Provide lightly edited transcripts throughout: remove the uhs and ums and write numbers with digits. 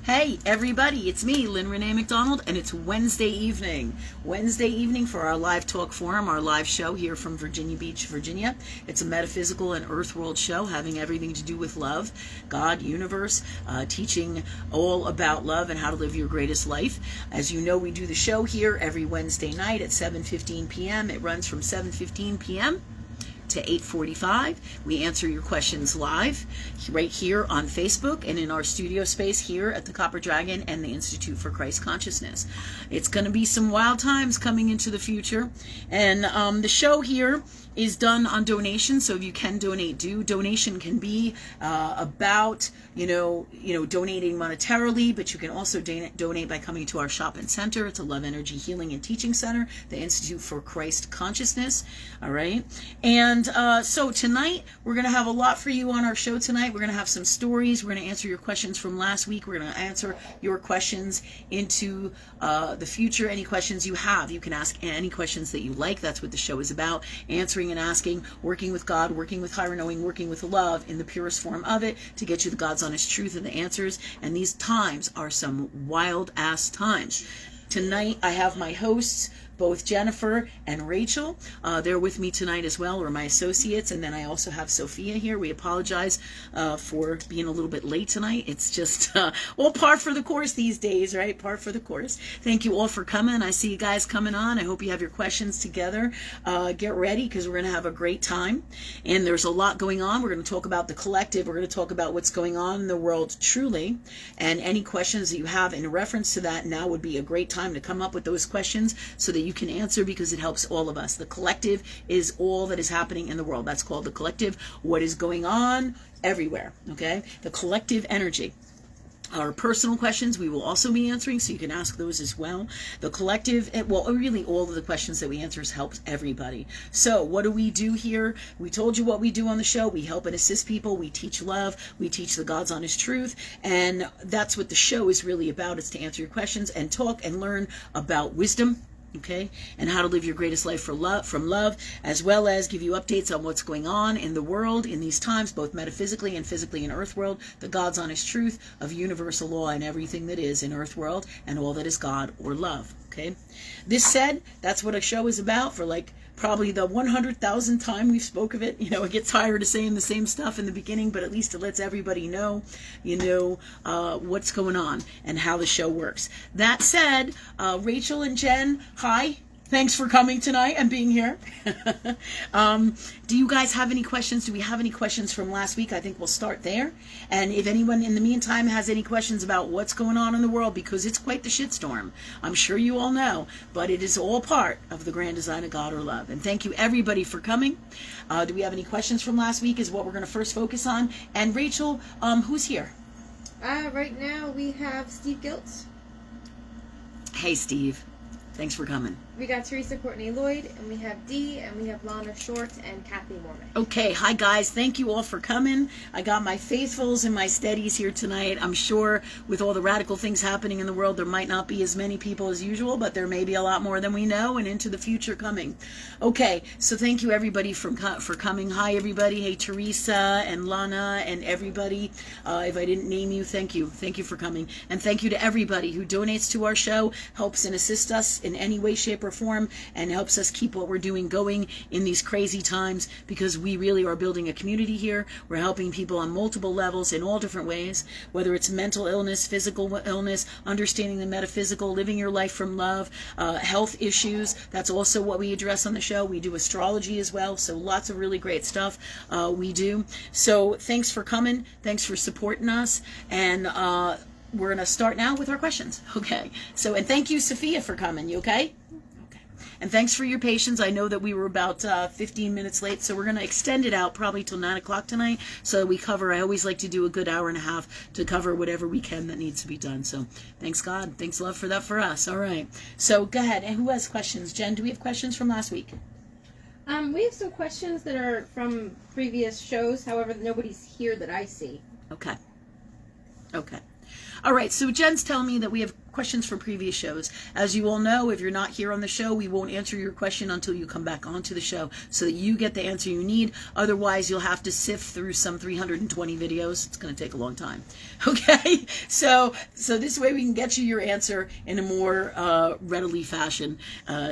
Hey everybody, it's me, Lynn Rene MacDonald, and it's Wednesday evening. Wednesday evening for our live talk forum, our live show here from Virginia Beach, Virginia. It's a metaphysical and earth world show having everything to do with love, God, universe, teaching all about love and how to live your greatest life. As you know, we do the show here every Wednesday night at 7:15 p.m. It runs from 7:15 p.m. to 8:45. We answer your questions live right here on Facebook and in our studio space here at the Copper Dragon and the Institute for Christ Consciousness. It's going to be some wild times coming into the future, and the show here is done on donation, so if you can donate, donation can be about donating monetarily, but you can also donate by coming to our shop and center. It's a Love Energy Healing and Teaching Center, the Institute for Christ Consciousness. All right, and so tonight we're going to have a lot for you on our show tonight. We're going to have some stories. We're going to answer your questions from last week. We're going to answer your questions into the future. Any questions you have, you can ask any questions that you like. That's what the show is about: answering and asking, working with God, working with higher knowing, working with love in the purest form of it to get you the God's honest truth and the answers. And these times are some wild ass times. Tonight I have my hosts, both Jennifer and Rachel. They're with me tonight as well, or my associates. And then I also have Sophia here. We apologize for being a little bit late tonight. It's just all par for the course these days, right? Par for the course. Thank you all for coming. I see you guys coming on. I hope you have your questions together. Get ready, because we're going to have a great time. And there's a lot going on. We're going to talk about the collective. We're going to talk about what's going on in the world truly. And any questions that you have in reference to that, now would be a great time to come up with those questions so that you can answer, because it helps all of us. The collective is all that is happening in the world. That's called the collective. What is going on everywhere, okay? The collective energy. Our personal questions we will also be answering, so you can ask those as well. The collective, well, really all of the questions that we answer helps everybody. So what do we do here? We told you what we do on the show. We help and assist people. We teach love. We teach the God's honest truth. And that's what the show is really about. It's to answer your questions and talk and learn about wisdom, okay, and how to live your greatest life from love, as well as give you updates on what's going on in the world in these times, both metaphysically and physically in earth world, the God's honest truth of universal law and everything that is in earth world and all that is God or love. Okay, this said, that's what a show is about. For like probably the 100,000th time we've spoke of it. It gets tired of saying the same stuff in the beginning, but at least it lets everybody know, what's going on and how the show works. That said, Rachel and Jen, hi. Thanks for coming tonight and being here. Do you guys have any questions? Do we have any questions from last week? I think we'll start there. And if anyone in the meantime has any questions about what's going on in the world, because it's quite the shitstorm, I'm sure you all know, but it is all part of the grand design of God or love. And thank you everybody for coming. Do we have any questions from last week is what we're going to first focus on. And Rachel, who's here? Right now we have Steve Giltz. Hey, Steve. Thanks for coming. We got Teresa Courtney Lloyd, and we have Dee, and we have Lana Short, and Kathy Mormon. Okay, hi guys. Thank you all for coming. I got my faithfuls and my steadies here tonight. I'm sure with all the radical things happening in the world, there might not be as many people as usual, but there may be a lot more than we know, and into the future coming. Okay, so thank you everybody for coming. Hi everybody. Hey Teresa and Lana and everybody. If I didn't name you, thank you. Thank you for coming. And thank you to everybody who donates to our show, helps and assists us in any way, shape, or form, and helps us keep what we're doing going in these crazy times, because we really are building a community here. We're helping people on multiple levels in all different ways, whether it's mental illness, physical illness, understanding the metaphysical, living your life from love, health issues. That's also what we address on the show. We do astrology as well, so lots of really great stuff we do. So thanks for coming. Thanks for supporting us. And we're going to start now with our questions. Okay. So, and thank you, Sophia, for coming. You okay? Okay. And thanks for your patience. I know that we were about 15 minutes late, so we're going to extend it out probably till 9 o'clock tonight, so that we cover, I always like to do a good hour and a half to cover whatever we can that needs to be done. So thanks God. Thanks love for that for us. All right. So go ahead. And who has questions? Jen, do we have questions from last week? We have some questions that are from previous shows. However, nobody's here that I see. Okay. Okay. All right, so Jen's telling me that we have questions from previous shows. As you all know, if you're not here on the show, we won't answer your question until you come back onto the show so that you get the answer you need. Otherwise, you'll have to sift through some 320 videos. It's going to take a long time. Okay? So this way we can get you your answer in a more readily fashion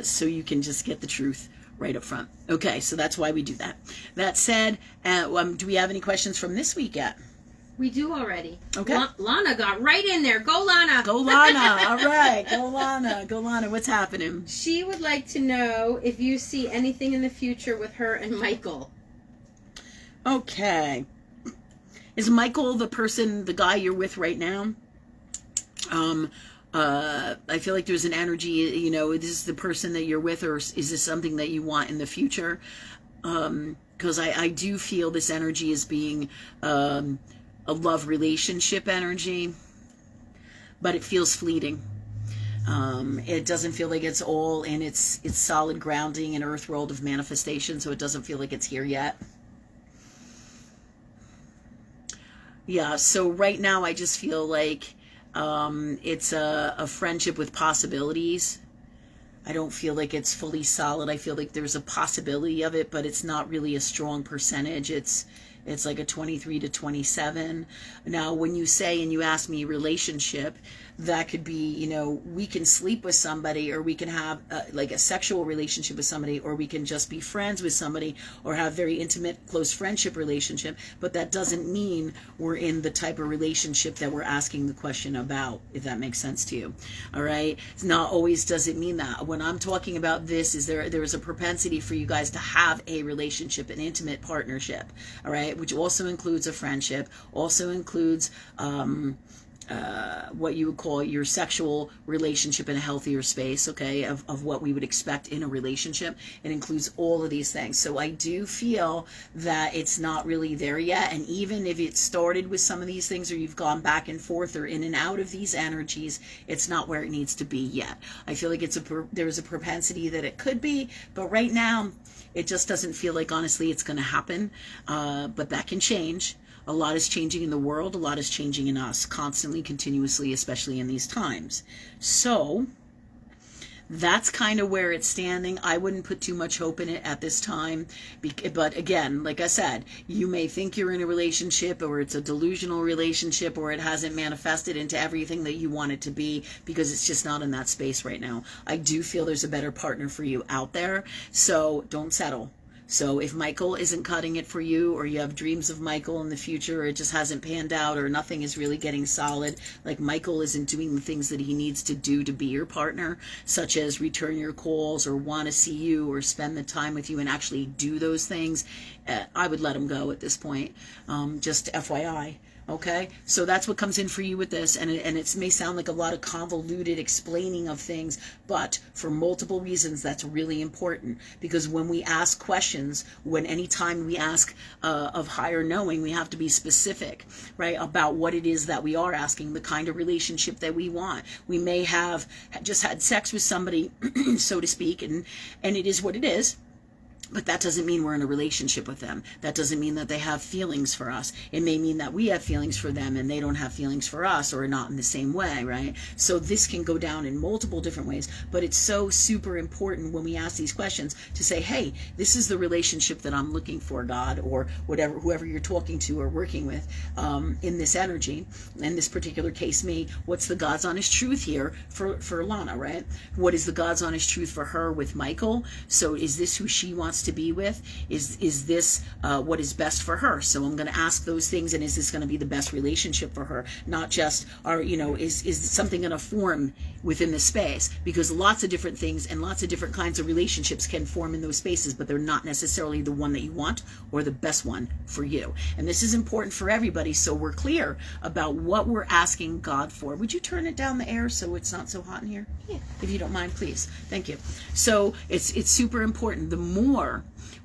so you can just get the truth right up front. Okay, so that's why we do that. That said, do we have any questions from this week yet? We do already. Okay. Lana got right in there. Go, Lana. Go, Lana. All right. Go, Lana. Go, Lana. What's happening? She would like to know if you see anything in the future with her and Michael. Okay. Is Michael the guy you're with right now? I feel like there's an energy, is this the person that you're with, or is this something that you want in the future? Because I do feel this energy as being a love relationship energy, but it feels fleeting. It doesn't feel like it's all in its solid grounding and earth world of manifestation, so it doesn't feel like it's here yet. Yeah, so right now I just feel like it's a friendship with possibilities. I don't feel like it's fully solid. I feel like there's a possibility of it, but it's not really a strong percentage. It's like a 23 to 27. Now, when you say and you ask me relationship, that could be, we can sleep with somebody, or we can have like a sexual relationship with somebody, or we can just be friends with somebody, or have very intimate, close friendship relationship. But that doesn't mean we're in the type of relationship that we're asking the question about, if that makes sense to you. All right. Not always does it mean that. When I'm talking about this, there is a propensity for you guys to have a relationship, an intimate partnership. All right. Which also includes a friendship, also includes what you would call your sexual relationship in a healthier space, okay, of what we would expect in a relationship. It includes all of these things. So I do feel that it's not really there yet. And even if it started with some of these things, or you've gone back and forth or in and out of these energies, it's not where it needs to be yet. I feel like there's a propensity that it could be, but right now it just doesn't feel like, honestly, it's going to happen. But that can change. A lot is changing in the world. A lot is changing in us constantly, continuously, especially in these times. So that's kind of where it's standing. I wouldn't put too much hope in it at this time. But again, like I said, you may think you're in a relationship, or it's a delusional relationship, or it hasn't manifested into everything that you want it to be, because it's just not in that space right now. I do feel there's a better partner for you out there. So don't settle. So if Michael isn't cutting it for you, or you have dreams of Michael in the future, or it just hasn't panned out, or nothing is really getting solid, like Michael isn't doing the things that he needs to do to be your partner, such as return your calls, or want to see you, or spend the time with you and actually do those things, I would let him go at this point. Just FYI. Okay, so that's what comes in for you with this, and it may sound like a lot of convoluted explaining of things, but for multiple reasons that's really important, because when we ask questions, anytime we ask of higher knowing, we have to be specific, right, about what it is that we are asking, the kind of relationship that we want. We may have just had sex with somebody, so to speak, and it is what it is. But that doesn't mean we're in a relationship with them. That doesn't mean that they have feelings for us. It may mean that we have feelings for them and they don't have feelings for us, or not in the same way, right? So this can go down in multiple different ways, but it's so super important when we ask these questions to say, hey, this is the relationship that I'm looking for, God, or whoever you're talking to or working with in this energy. In this particular case, me, what's the God's honest truth here for Lana, right? What is the God's honest truth for her with Michael? So is this who she wants to be with? Is this what is best for her? So I'm going to ask those things, and is this going to be the best relationship for her? Not just, is something going to form within the space? Because lots of different things and lots of different kinds of relationships can form in those spaces, but they're not necessarily the one that you want or the best one for you. And this is important for everybody, so we're clear about what we're asking God for. Would you turn it down the air so it's not so hot in here? Yeah. If you don't mind, please. Thank you. So it's super important. The more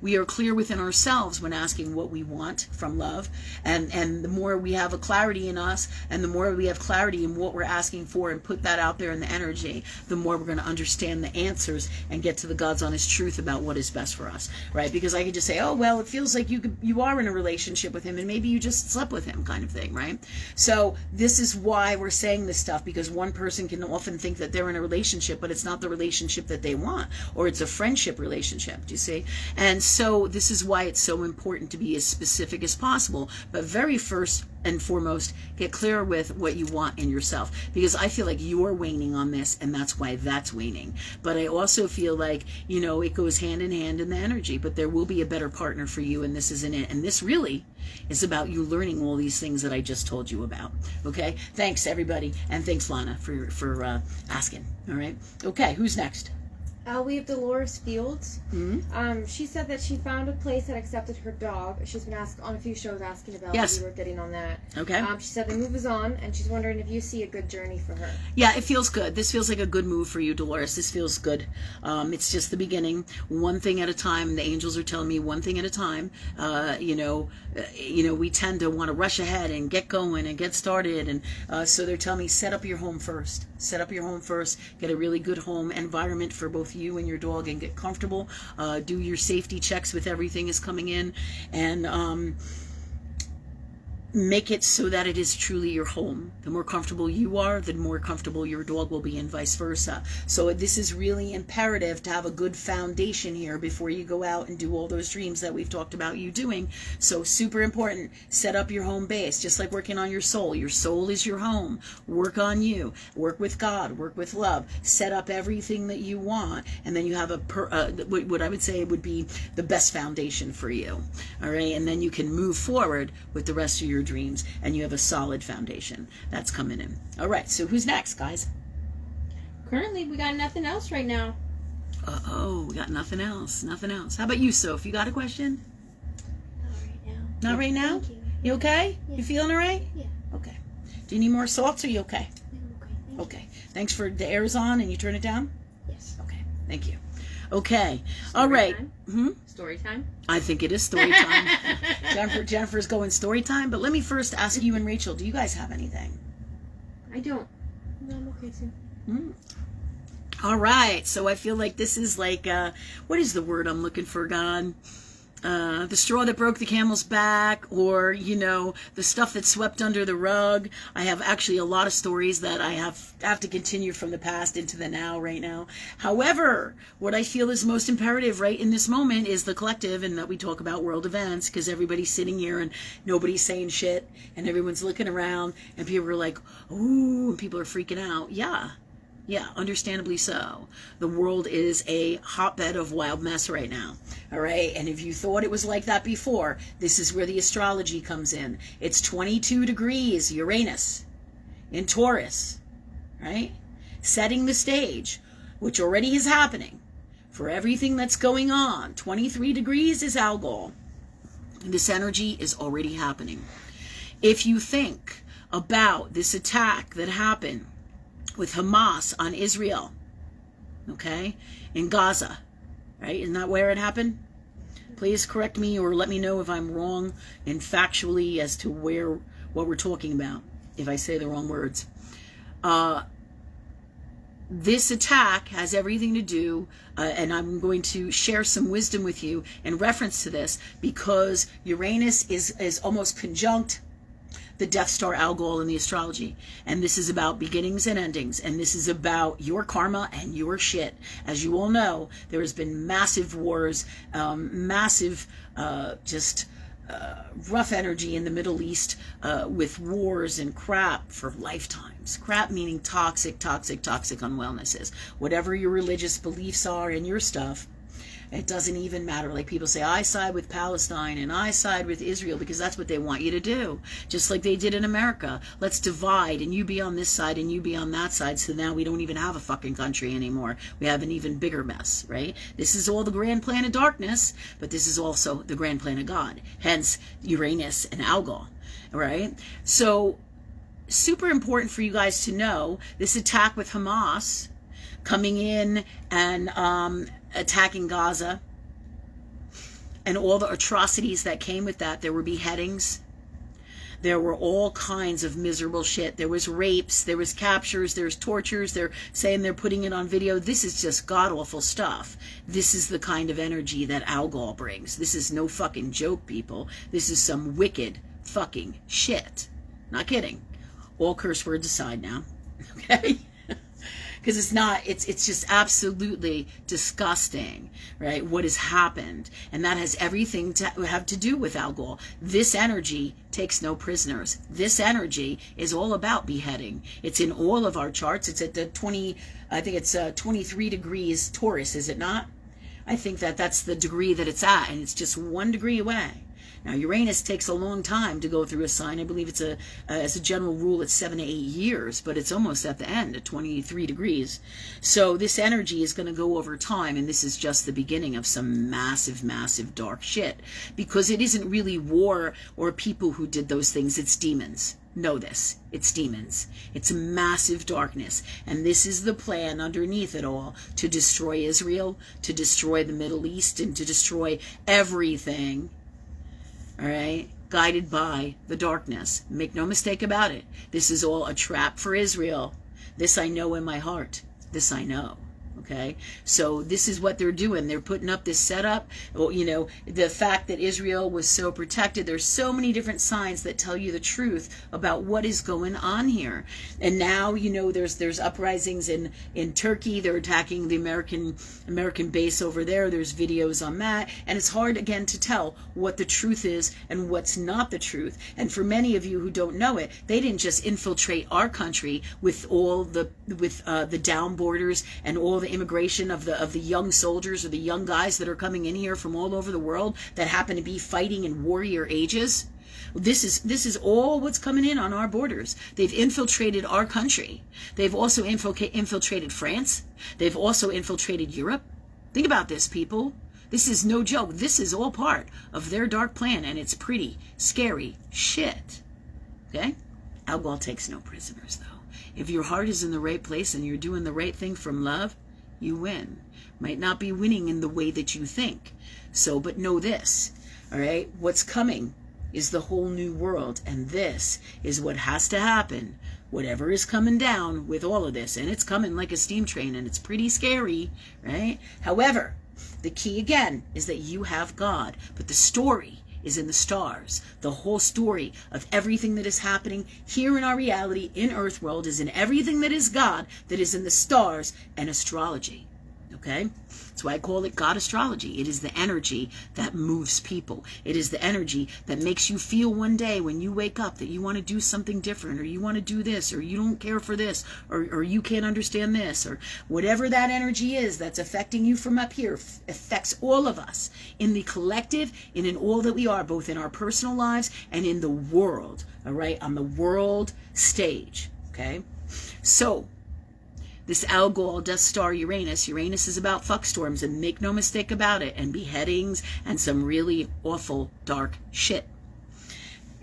we are clear within ourselves when asking what we want from love, and the more we have a clarity in us, and the more we have clarity in what we're asking for and put that out there in the energy, the more we're going to understand the answers and get to the God's honest truth about what is best for us, right? Because I could just say, oh, well, it feels like you are in a relationship with him and maybe you just slept with him, kind of thing, right? So this is why we're saying this stuff, because one person can often think that they're in a relationship, but it's not the relationship that they want, or it's a friendship relationship, do you see? And so this is why it's so important to be as specific as possible, but very first and foremost, get clear with what you want in yourself, because I feel like you're waning on this, and that's why that's waning. But I also feel like, you know, it goes hand in hand in the energy, but there will be a better partner for you, and this isn't it. And this really is about you learning all these things that I just told you about. Okay? Thanks, everybody, and thanks, Lana, for asking. All right? Okay, who's next? We have Dolores Fields. Mm-hmm. She said that she found a place that accepted her dog. She's been asked on a few shows asking about. Yes. We were getting on that. Okay. She said the move is on, and she's wondering if you see a good journey for her. Yeah, it feels good. This feels like a good move for you, Dolores. This feels good. It's just the beginning, one thing at a time. The angels are telling me one thing at a time. We tend to want to rush ahead and get going and get started, and so they're telling me set up your home first. Set up your home first. Get a really good home environment for both you and your dog, and get comfortable. Do your safety checks with everything is coming in, and make it so that it is truly your home. The more comfortable you are, the more comfortable your dog will be, and vice versa. So this is really imperative to have a good foundation here before you go out and do all those dreams that we've talked about you doing. So super important. Set up your home base, just like working on your soul. Your soul is your home. Work on you. Work with God. Work with love. Set up everything that you want, and then you have what I would say would be the best foundation for you. All right, and then you can move forward with the rest of your dreams, and you have a solid foundation that's coming in. All right, so who's next, guys? Currently, we got nothing else right now. We got nothing else. How about you, Soph? You got a question? Not right now. Thank you. You okay? Yeah. You feeling all right? Yeah. Okay. Do you need more salts, or you okay? I'm okay. Okay. Thanks for the air's on, and you turn it down? Yes. Okay. Thank you. Okay. All right. Story time? I think it is story time. Jennifer's going story time, but let me first ask you and Rachel, do you guys have anything? I don't. No, I'm okay too. All right. So I feel like this is like, what is the word I'm looking for, God? The straw that broke the camel's back, or, the stuff that swept under the rug. I have actually a lot of stories that I have to continue from the past into the now right now. However, what I feel is most imperative right in this moment is the collective, and that we talk about world events, because everybody's sitting here and nobody's saying shit, and everyone's looking around, and people are like, ooh, and people are freaking out. Yeah, understandably so. The world is a hotbed of wild mess right now. All right. And if you thought it was like that before, this is where the astrology comes in. It's 22 degrees Uranus in Taurus, right? Setting the stage, which already is happening for everything that's going on. 23 degrees is Algol. This energy is already happening. If you think about this attack that happened with Hamas on Israel, okay, in Gaza, right? Isn't that where it happened? Please correct me or let me know if I'm wrong and factually as to what we're talking about, if I say the wrong words. This attack has everything to do, and I'm going to share some wisdom with you in reference to this, because Uranus is almost conjunct the Death Star Algol in the astrology. And this is about beginnings and endings. And this is about your karma and your shit. As you all know, there has been massive wars, massive rough energy in the Middle East with wars and crap for lifetimes. Crap meaning toxic unwellnesses. Whatever your religious beliefs are and your stuff, it doesn't even matter. Like people say, I side with Palestine and I side with Israel, because that's what they want you to do. Just like they did in America. Let's divide, and you be on this side and you be on that side. So now we don't even have a fucking country anymore. We have an even bigger mess, right? This is all the grand plan of darkness, but this is also the grand plan of God. Hence Uranus and Algol, right? So super important for you guys to know this attack with Hamas coming in and attacking Gaza. and all the atrocities that came with that. There were beheadings. There were all kinds of miserable shit. There was rapes, there was captures, there's tortures. They're saying they're putting it on video. This is just god-awful stuff. This is the kind of energy that Algol brings. This is no fucking joke, people. This is some wicked fucking shit. Not kidding. All curse words aside now. Okay? Because it's just absolutely disgusting, right? What has happened. And that has everything to have to do with Algol. This energy takes no prisoners. This energy is all about beheading. It's in all of our charts. It's at the 23 degrees Taurus, is it not? I think that's the degree that it's at, and it's just 1 degree away. Now, Uranus takes a long time to go through a sign. I believe it's as a general rule, it's 7 to 8 years, but it's almost at the end at 23 degrees. So this energy is going to go over time, and this is just the beginning of some massive, massive dark shit. Because it isn't really war or people who did those things, it's demons. Know this. It's demons. It's massive darkness. And this is the plan underneath it all, to destroy Israel, to destroy the Middle East, and to destroy everything. All right, guided by the darkness. Make no mistake about it. This is all a trap for Israel. This I know in my heart. This I know. Okay, so this is what they're doing. They're putting up this setup. Well, you know, the fact that Israel was so protected, there's so many different signs that tell you the truth about what is going on here. And now, you know, there's uprisings in Turkey. They're attacking the American base over there. There's videos on that, and it's hard again to tell what the truth is and what's not the truth. And for many of you who don't know it, they didn't just infiltrate our country with all the down borders and all the immigration of the young soldiers or the young guys that are coming in here from all over the world that happen to be fighting in warrior ages. This is all what's coming in on our borders. They've infiltrated our country. They've also infiltrated France. They've also infiltrated Europe. Think about this, people. This is no joke. This is all part of their dark plan, and it's pretty scary shit. Okay? Algol takes no prisoners, though. If your heart is in the right place and you're doing the right thing from love, you win. Might not be winning in the way that you think. So, but know this, all right? What's coming is the whole new world, and this is what has to happen. Whatever is coming down with all of this, and it's coming like a steam train, and it's pretty scary, right? However, the key again is that you have God, but the story is in the stars. The whole story of everything that is happening here in our reality, in Earth world, is in everything that is God, that is in the stars and astrology. Okay? That's why I call it God astrology. It is the energy that moves people. It is the energy that makes you feel one day when you wake up that you want to do something different, or you want to do this, or you don't care for this, or you can't understand this, or whatever that energy is that's affecting you from up here affects all of us in the collective and in all that we are, both in our personal lives and in the world, all right, on the world stage, okay? So, this Algol Death Star Uranus is about fuckstorms, and make no mistake about it, and beheadings and some really awful dark shit.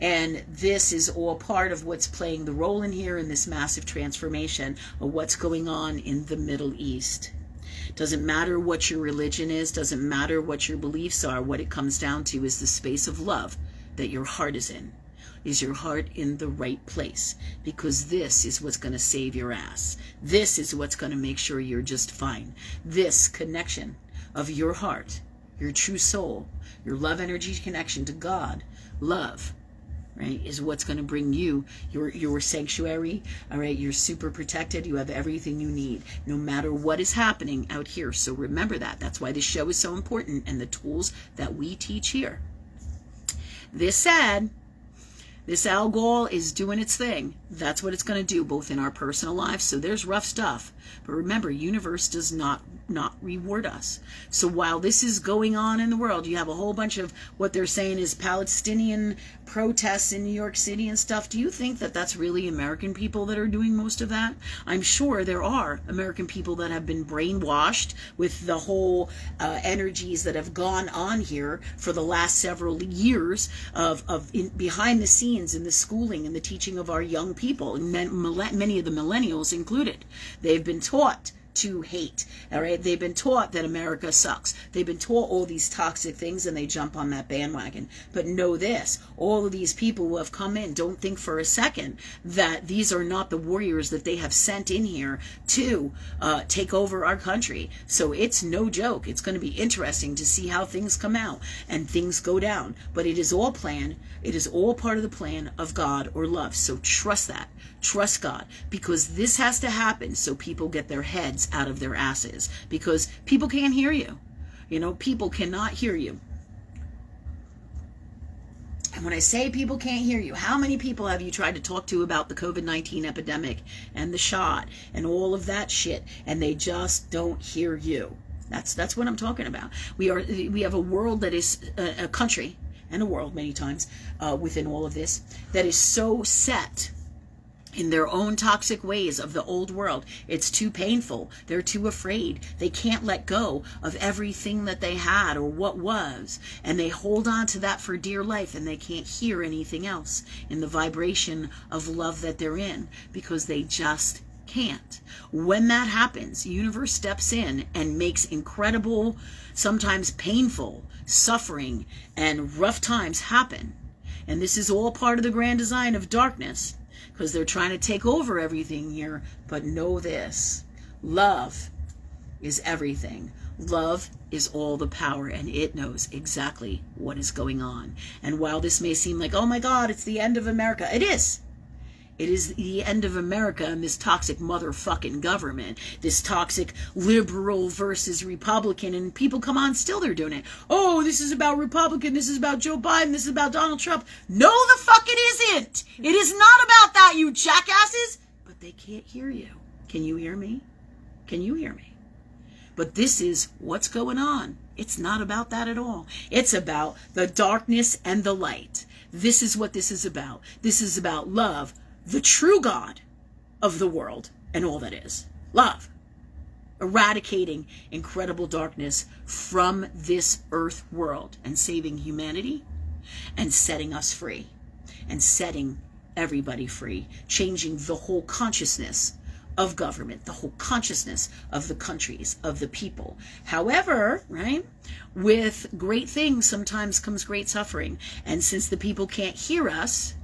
And this is all part of what's playing the role in here in this massive transformation of what's going on in the Middle East. Doesn't matter what your religion is, doesn't matter what your beliefs are, what it comes down to is the space of love that your heart is in. Is your heart in the right place? Because this is what's going to save your ass. This is what's going to make sure you're just fine. This connection of your heart, your true soul, your love energy connection to God, love, right, is what's going to bring you your sanctuary, all right? You're super protected. You have everything you need, no matter what is happening out here. So remember that. That's why this show is so important, and the tools that we teach here. This said, this Algol is doing its thing. That's what it's going to do, both in our personal lives. So there's rough stuff. But remember, universe does not reward us. So while this is going on in the world, you have a whole bunch of what they're saying is Palestinian protests in New York City and stuff. Do you think that that's really American people that are doing most of that? I'm sure there are American people that have been brainwashed with the whole energies that have gone on here for the last several years of behind the scenes in the schooling and the teaching of our young people, and many of the millennials included. They've been taught to hate. All right, they've been taught that America sucks. They've been taught all these toxic things, and they jump on that bandwagon. But know this: all of these people who have come in, don't think for a second that these are not the warriors that they have sent in here to take over our country. So it's no joke. It's going to be interesting to see how things come out and things go down. But it is all planned. It is all part of the plan of God or love. So trust that. Trust God, because this has to happen so people get their heads out of their asses, because people can't hear you. You know, people cannot hear you. And when I say people can't hear you, how many people have you tried to talk to about the COVID-19 epidemic and the shot and all of that shit, and they just don't hear you? That's what I'm talking about. We have a world that is a country and a world many times within all of this that is so set in their own toxic ways of the old world. It's too painful. They're too afraid. They can't let go of everything that they had or what was. And they hold on to that for dear life, and they can't hear anything else in the vibration of love that they're in, because they just can't. When that happens, the universe steps in and makes incredible, sometimes painful, suffering and rough times happen. And this is all part of the grand design of darkness, because they're trying to take over everything here. But know this: love is everything. Love is all the power, and it knows exactly what is going on. And while this may seem like, oh my God, it's the end of America, it is. It is the end of America and this toxic motherfucking government, this toxic liberal versus Republican, and people come on, still they're doing it. Oh, this is about Republican, this is about Joe Biden, this is about Donald Trump. No, the fuck it isn't. It is not about that, you jackasses. But they can't hear you. Can you hear me? Can you hear me? But this is what's going on. It's not about that at all. It's about the darkness and the light. This is what this is about. This is about love, the true God of the world and all that is. Love. Eradicating incredible darkness from this earth world and saving humanity and setting us free and setting everybody free. Changing the whole consciousness of government, the whole consciousness of the countries, of the people. However, right, with great things sometimes comes great suffering. And since the people can't hear us,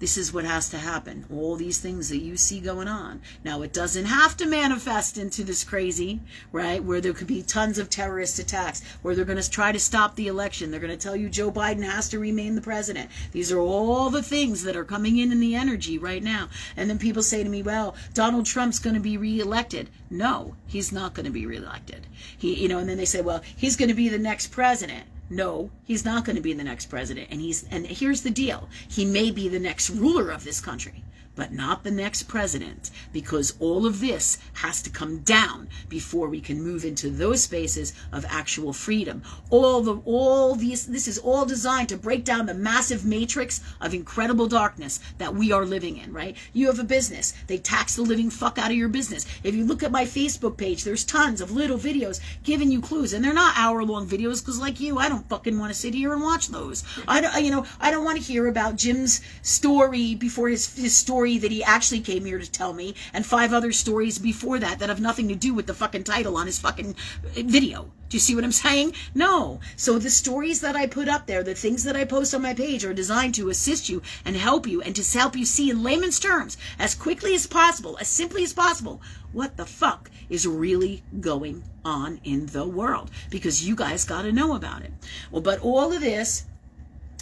this is what has to happen. All these things that you see going on. Now, it doesn't have to manifest into this crazy, right, where there could be tons of terrorist attacks, where they're going to try to stop the election. They're going to tell you Joe Biden has to remain the president. These are all the things that are coming in the energy right now. And then people say to me, well, Donald Trump's going to be reelected. No, he's not going to be reelected. And then they say, well, he's going to be the next president. No, he's not going to be the next president. And here's the deal. He may be the next ruler of this country, but not the next president, because all of this has to come down before we can move into those spaces of actual freedom. This is all designed to break down the massive matrix of incredible darkness that we are living in, right? You have a business. They tax the living fuck out of your business. If you look at my Facebook page, there's tons of little videos giving you clues, and they're not hour-long videos, because like you, I don't fucking want to sit here and watch those. I don't want to hear about Jim's story before his story that he actually came here to tell me, and 5 other stories before that have nothing to do with the fucking title on his fucking video. Do you see what I'm saying? No. So the stories that I put up there, the things that I post on my page, are designed to assist you and help you, and to help you see in layman's terms, as quickly as possible, as simply as possible, what the fuck is really going on in the world, because you guys got to know about it. Well, but all of this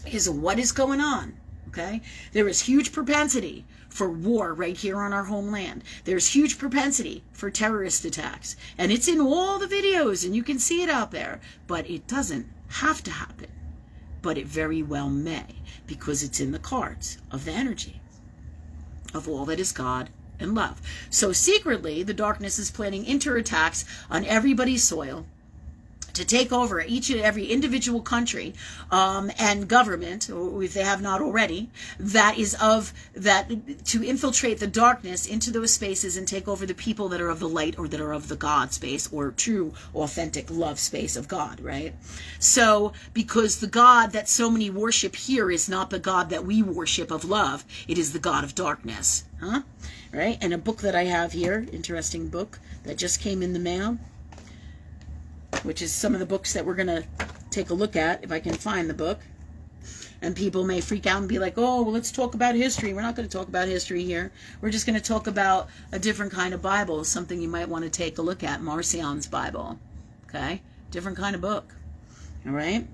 is what is going on. Okay? There is huge propensity for war right here on our homeland. There's huge propensity for terrorist attacks. And it's in all the videos, and you can see it out there. But it doesn't have to happen. But it very well may, because it's in the cards of the energy of all that is God and love. So secretly, the darkness is planning interattacks on everybody's soil to take over each and every individual country and government, or if they have not already, to infiltrate the darkness into those spaces and take over the people that are of the light or that are of the God space or true, authentic love space of God, right? So, because the God that so many worship here is not the God that we worship of love, it is the God of darkness, right? And a book that I have here, interesting book that just came in the mail, which is some of the books that we're going to take a look at, if I can find the book. And people may freak out and be like, oh, well, let's talk about history. We're not going to talk about history here. We're just going to talk about a different kind of Bible, something you might want to take a look at, Marcion's Bible. Okay? Different kind of book. All right?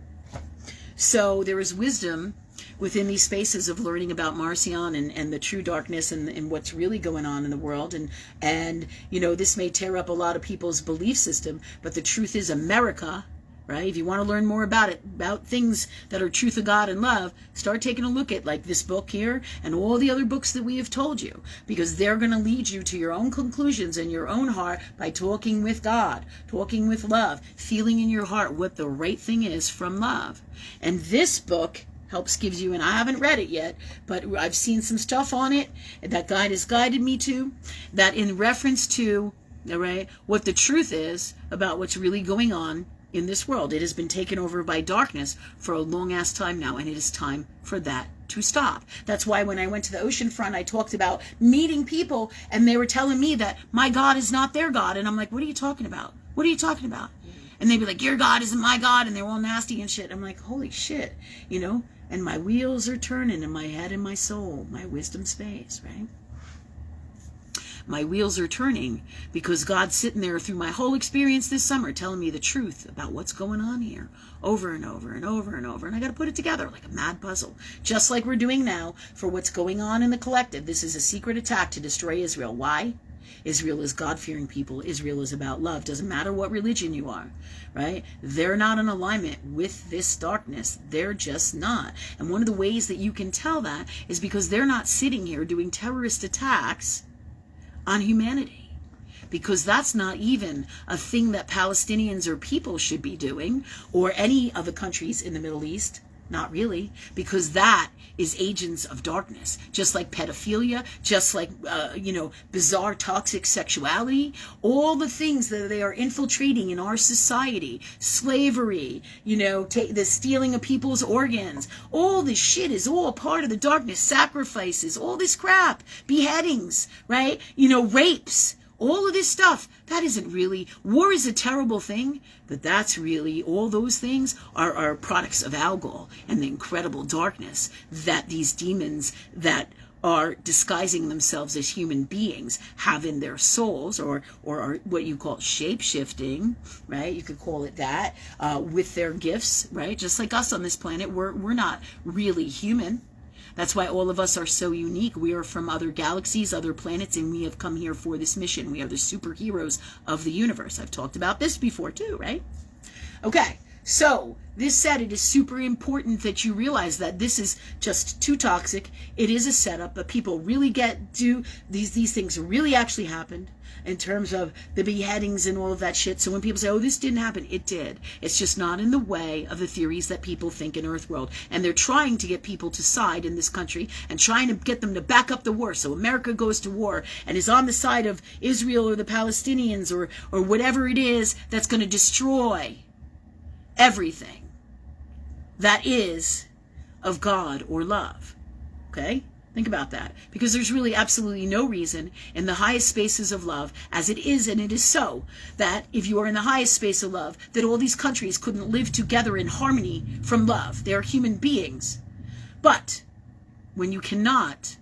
So there is wisdom within these spaces of learning about Marcion and the true darkness and what's really going on in the world. And you know, this may tear up a lot of people's belief system, but the truth is America, right? If you want to learn more about it, about things that are truth of God and love, start taking a look at like this book here and all the other books that we have told you, because they're going to lead you to your own conclusions in your own heart by talking with God, talking with love, feeling in your heart what the right thing is from love. And this book gives you, and I haven't read it yet, but I've seen some stuff on it that God has guided me to, that in reference to, all right, what the truth is about what's really going on in this world. It has been taken over by darkness for a long ass time now, and it is time for that to stop. That's why when I went to the ocean front, I talked about meeting people, and they were telling me that my God is not their God, and I'm like, what are you talking about? What are you talking about? And they'd be like, your God isn't my God, and they were all nasty and shit. I'm like, holy shit, you know? And my wheels are turning in my head and my soul, my wisdom space, right? My wheels are turning because God's sitting there through my whole experience this summer telling me the truth about what's going on here over and over and over and over. And I got to put it together like a mad puzzle, just like we're doing now for what's going on in the collective. This is a secret attack to destroy Israel. Why? Israel is God-fearing people. Israel is about love. Doesn't matter what religion you are, right? They're not in alignment with this darkness. They're just not. And one of the ways that you can tell that is because they're not sitting here doing terrorist attacks on humanity. Because that's not even a thing that Palestinians or people should be doing, or any of the countries in the Middle East. Not really, because that is agents of darkness, just like pedophilia, just like, bizarre toxic sexuality, all the things that they are infiltrating in our society, slavery, the stealing of people's organs, all this shit is all part of the darkness, sacrifices, all this crap, beheadings, right? Rapes. All of this stuff, that isn't really, war is a terrible thing, but that's really, all those things are products of Algol and the incredible darkness that these demons that are disguising themselves as human beings have in their souls, or are what you call shape-shifting, right? You could call it that, with their gifts, right? Just like us on this planet, we're not really human. That's why all of us are so unique. We are from other galaxies, other planets, and we have come here for this mission. We are the superheroes of the universe. I've talked about this before too, right? Okay, so this said, it is super important that you realize that this is just too toxic. It is a setup, but people really these things really actually happened in terms of the beheadings and all of that shit. So when people say, oh, this didn't happen, it did. It's just not in the way of the theories that people think in Earthworld. And they're trying to get people to side in this country and trying to get them to back up the war. So America goes to war and is on the side of Israel or the Palestinians or whatever it is that's going to destroy everything that is of God or love. Okay? Think about that. Because there's really absolutely no reason in the highest spaces of love, as it is, and it is so, that if you are in the highest space of love, that all these countries couldn't live together in harmony from love. They are human beings. But when you cannot,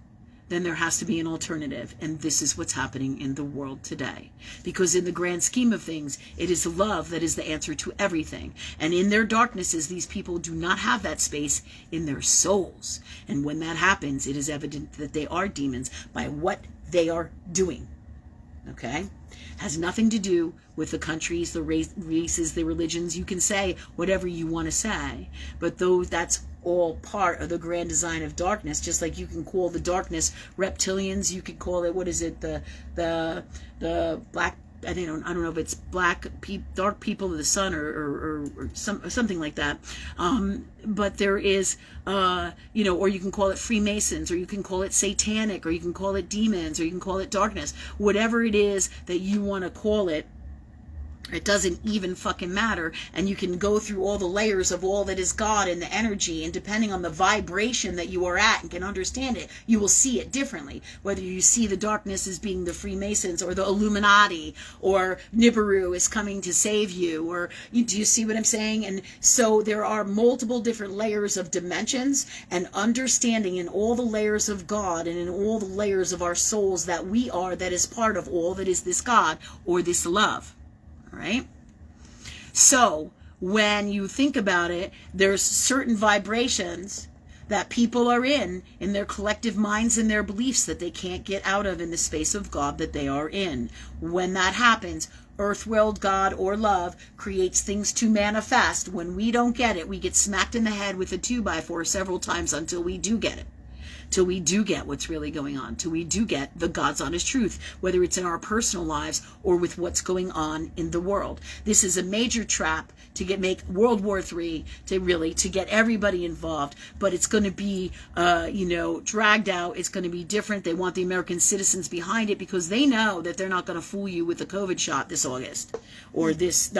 then there has to be an alternative. And this is what's happening in the world today. Because in the grand scheme of things, it is love that is the answer to everything. And in their darknesses, these people do not have that space in their souls. And when that happens, it is evident that they are demons by what they are doing. Okay? Has nothing to do with the countries, the races, the religions. You can say whatever you want to say, but that's all part of the grand design of darkness. Just like you can call the darkness reptilians, you could call it, what is it, the black I don't know if it's dark people of the sun or something like that. But there is, or you can call it Freemasons, or you can call it satanic, or you can call it demons, or you can call it darkness. Whatever it is that you want to call it, it doesn't even fucking matter. And you can go through all the layers of all that is God and the energy, and depending on the vibration that you are at and can understand it, you will see it differently. Whether you see the darkness as being the Freemasons or the Illuminati, or Nibiru is coming to save you, or do you see what I'm saying? And so there are multiple different layers of dimensions, and understanding in all the layers of God and in all the layers of our souls that we are, that is part of all that is this God or this love. Right? So when you think about it, there's certain vibrations that people are in their collective minds and their beliefs that they can't get out of in the space of God that they are in. When that happens, earth, world, God, or love creates things to manifest. When we don't get it, we get smacked in the head with a 2x4 several times until we do get it. Till we do get what's really going on, till we do get the God's honest truth, whether it's in our personal lives or with what's going on in the world. This is a major trap to make World War III, to get everybody involved, but it's going to be, dragged out. It's going to be different. They want the American citizens behind it because they know that they're not going to fool you with the COVID shot this August, or this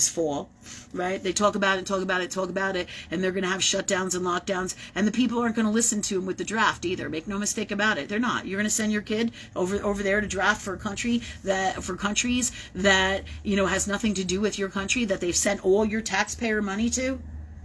fall, right? They talk about it, and they're going to have shutdowns and lockdowns, and the people aren't going to listen to them with the draft either. Make no mistake about it. They're not. You're going to send your kid over there to draft for countries that has nothing to do with your country, that they've sent all your taxpayer money to.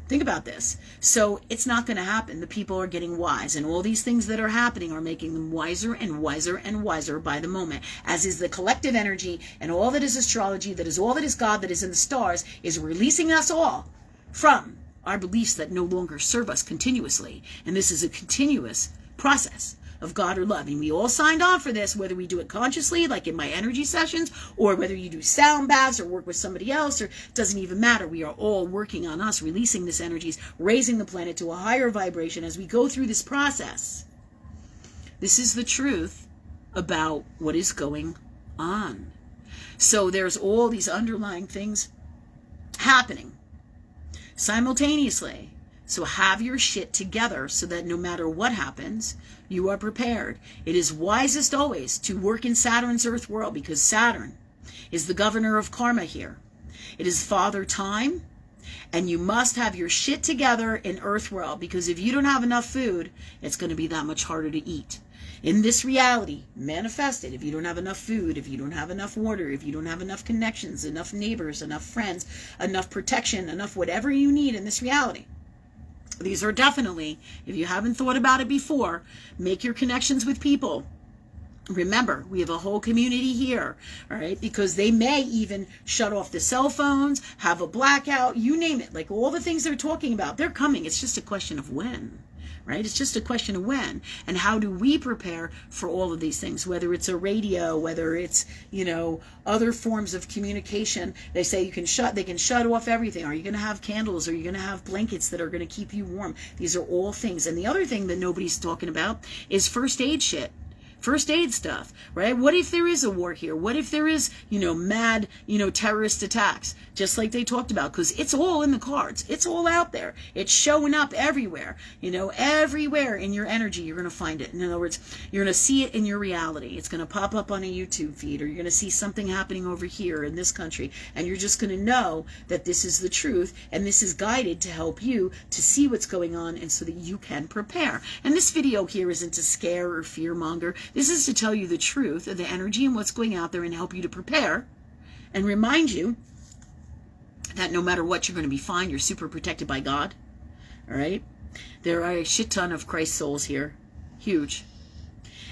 Think about this. So it's not going to happen. The people are getting wise, and all these things that are happening are making them wiser and wiser and wiser by the moment, as is the collective energy, and all that is astrology, that is all that is God, that is in the stars, is releasing us all from our beliefs that no longer serve us continuously. And this is a continuous process of God or love. And we all signed on for this, whether we do it consciously, like in my energy sessions, or whether you do sound baths or work with somebody else, or it doesn't even matter. We are all working on us, releasing this energies, raising the planet to a higher vibration as we go through this process. This is the truth about what is going on. So there's all these underlying things happening simultaneously. So have your shit together so that no matter what happens, you are prepared. It is wisest always to work in Saturn's earth world, because Saturn is the governor of karma here. It is Father Time, and you must have your shit together in earth world, because if you don't have enough food, it's going to be that much harder to eat. In this reality, manifested, if you don't have enough food, if you don't have enough water, if you don't have enough connections, enough neighbors, enough friends, enough protection, enough whatever you need in this reality. These are definitely, if you haven't thought about it before, make your connections with people. Remember, we have a whole community here, all right? Because they may even shut off the cell phones, have a blackout, you name it. Like all the things they're talking about, they're coming. It's just a question of when. Right? It's just a question of when. And how do we prepare for all of these things? Whether it's a radio, whether it's, other forms of communication. They say they can shut off everything. Are you going to have candles? Are you going to have blankets that are going to keep you warm? These are all things. And the other thing that nobody's talking about is first aid shit. First aid stuff, right? What if there is a war here? What if there is, mad, terrorist attacks, just like they talked about? Because it's all in the cards. It's all out there. It's showing up everywhere. Everywhere in your energy, you're going to find it. In other words, you're going to see it in your reality. It's going to pop up on a YouTube feed, or you're going to see something happening over here in this country, and you're just going to know that this is the truth, and this is guided to help you to see what's going on, and so that you can prepare. And this video here isn't to scare or fearmonger. This is to tell you the truth of the energy and what's going out there, and help you to prepare and remind you that no matter what, you're going to be fine. You're super protected by God. All right? There are a shit ton of Christ souls here. Huge.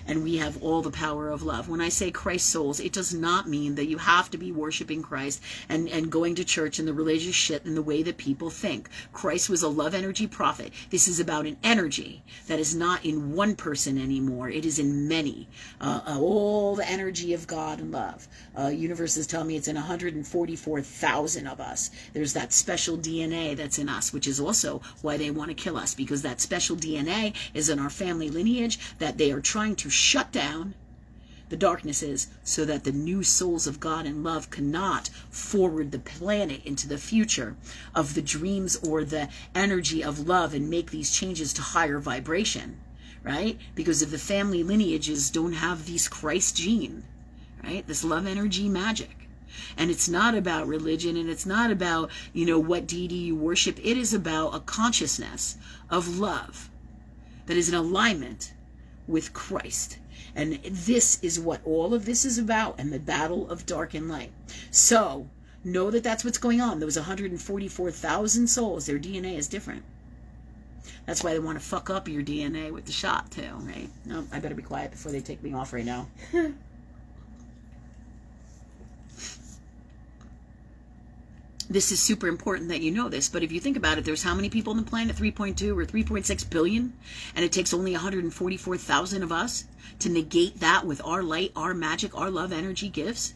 And we have all the power of love. When I say Christ souls, it does not mean that you have to be worshiping Christ and going to church and the religious shit in the way that people think. Christ was a love energy prophet. This is about an energy that is not in one person anymore. It is in many. All the energy of God and love. Universes tell me it's in 144,000 of us. There's that special DNA that's in us, which is also why they want to kill us, because that special DNA is in our family lineage that they are trying to shut down The darkness is so that the new souls of God and love cannot forward the planet into the future of the dreams or the energy of love and make these changes to higher vibration, right? Because if the family lineages don't have these Christ gene, right? This love energy magic. And it's not about religion, and it's not about, what deity you worship. It is about a consciousness of love that is in alignment with Christ. And this is what all of this is about, and the battle of dark and light. So know that that's what's going on. Those 144,000 souls, their DNA is different. That's why they want to fuck up your DNA with the shot too, right? No, I better be quiet before they take me off right now. This is super important that you know this, but if you think about it, there's how many people on the planet? 3.2 or 3.6 billion? And it takes only 144,000 of us to negate that with our light, our magic, our love energy gifts?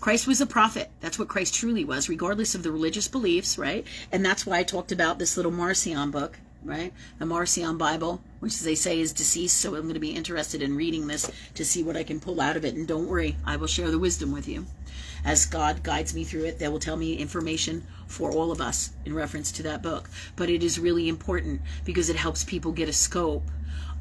Christ was a prophet. That's what Christ truly was, regardless of the religious beliefs, right? And that's why I talked about this little Marcion book, right? The Marcion Bible, which they say is deceased, so I'm going to be interested in reading this to see what I can pull out of it. And don't worry, I will share the wisdom with you. As God guides me through it, they will tell me information for all of us in reference to that book. But it is really important because it helps people get a scope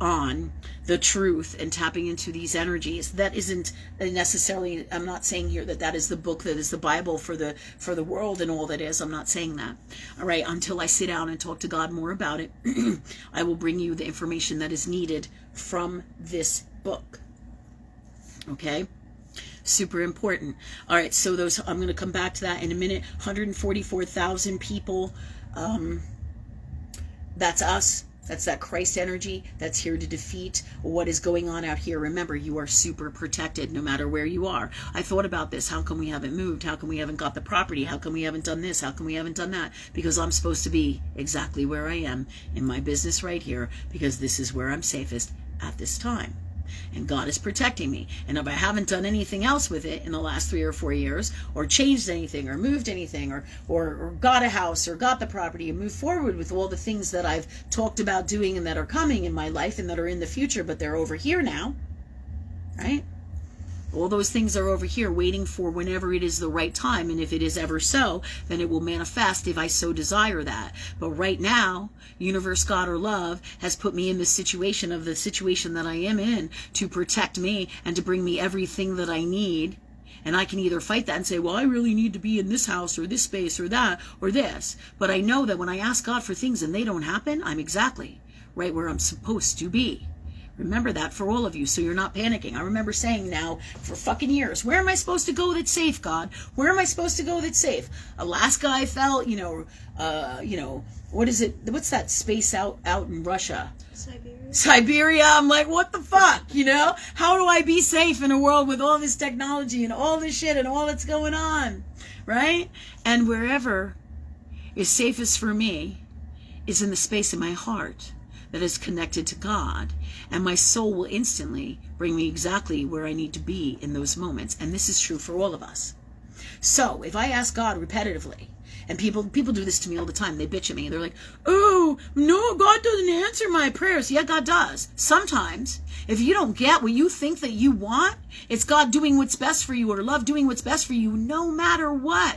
on the truth and tapping into these energies. That isn't necessarily, I'm not saying here that that is the book that is the Bible for the world and all that is. I'm not saying that. All right, until I sit down and talk to God more about it, I will bring you the information that is needed from this book. Okay? Super important. All right, so those, I'm going to come back to that in a minute. 144,000 people. That's us. That's that Christ energy that's here to defeat what is going on out here. Remember, you are super protected no matter where you are. I thought about this. How come we haven't moved? How come we haven't got the property? How come we haven't done this? How come we haven't done that? Because I'm supposed to be exactly where I am in my business right here, because this is where I'm safest at this time. And God is protecting me. And if I haven't done anything else with it in the last 3 or 4 years, or changed anything, or moved anything, or got a house, or got the property, and moved forward with all the things that I've talked about doing and that are coming in my life and that are in the future, but they're over here now, right? All those things are over here waiting for whenever it is the right time. And if it is ever so, then it will manifest if I so desire that. But right now, universe, God, or love has put me in the situation that I am in to protect me and to bring me everything that I need. And I can either fight that and say, well, I really need to be in this house or this space or that or this. But I know that when I ask God for things and they don't happen, I'm exactly right where I'm supposed to be. Remember that for all of you, so you're not panicking. I remember saying now for fucking years, where am I supposed to go that's safe, God? Where am I supposed to go that's safe? Alaska, I felt, what is it? What's that space out in Russia? Siberia. I'm like, what the fuck, How do I be safe in a world with all this technology and all this shit and all that's going on, right? And wherever is safest for me is in the space of my heart that is connected to God, and my soul will instantly bring me exactly where I need to be in those moments. And this is true for all of us. So if I ask God repetitively, and people do this to me all the time, they bitch at me, they're like, oh, no, God doesn't answer my prayers. Yeah, God does. Sometimes, if you don't get what you think that you want, it's God doing what's best for you, or love doing what's best for you, no matter what.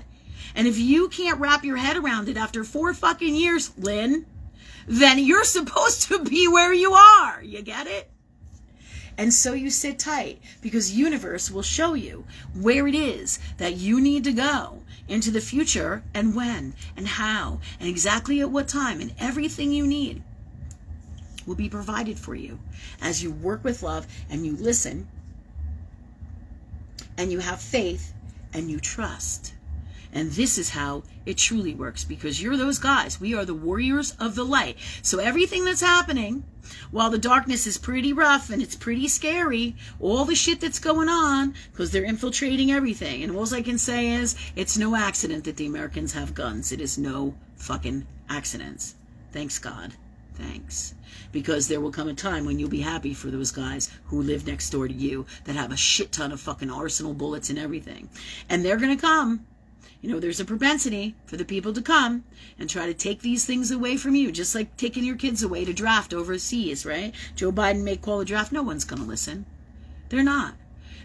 And if you can't wrap your head around it after 4 fucking years, Lynn, then you're supposed to be where you are. You get it? And so you sit tight, because universe will show you where it is that you need to go into the future, and when and how and exactly at what time, and everything you need will be provided for you as you work with love and you listen and you have faith and you trust. And this is how it truly works, because you're those guys. We are the warriors of the light. So everything that's happening, while the darkness is pretty rough and it's pretty scary, all the shit that's going on, because they're infiltrating everything. And all I can say is, it's no accident that the Americans have guns. It is no fucking accidents. Thanks, God. Thanks. Because there will come a time when you'll be happy for those guys who live next door to you that have a shit ton of fucking arsenal bullets and everything. And they're going to come. There's a propensity for the people to come and try to take these things away from you, just like taking your kids away to draft overseas, right? Joe Biden may call a draft. No one's going to listen. They're not.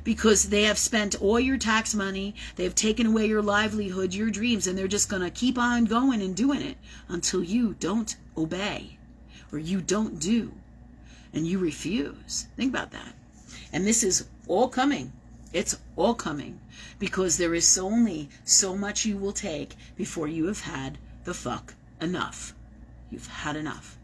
because they have spent all your tax money, they have taken away your livelihood, your dreams, and they're just going to keep on going and doing it until you don't obey or you don't do and you refuse. Think about that. And this is all coming. It's all coming because there is only so much you will take before you have had the fuck enough. You've had enough.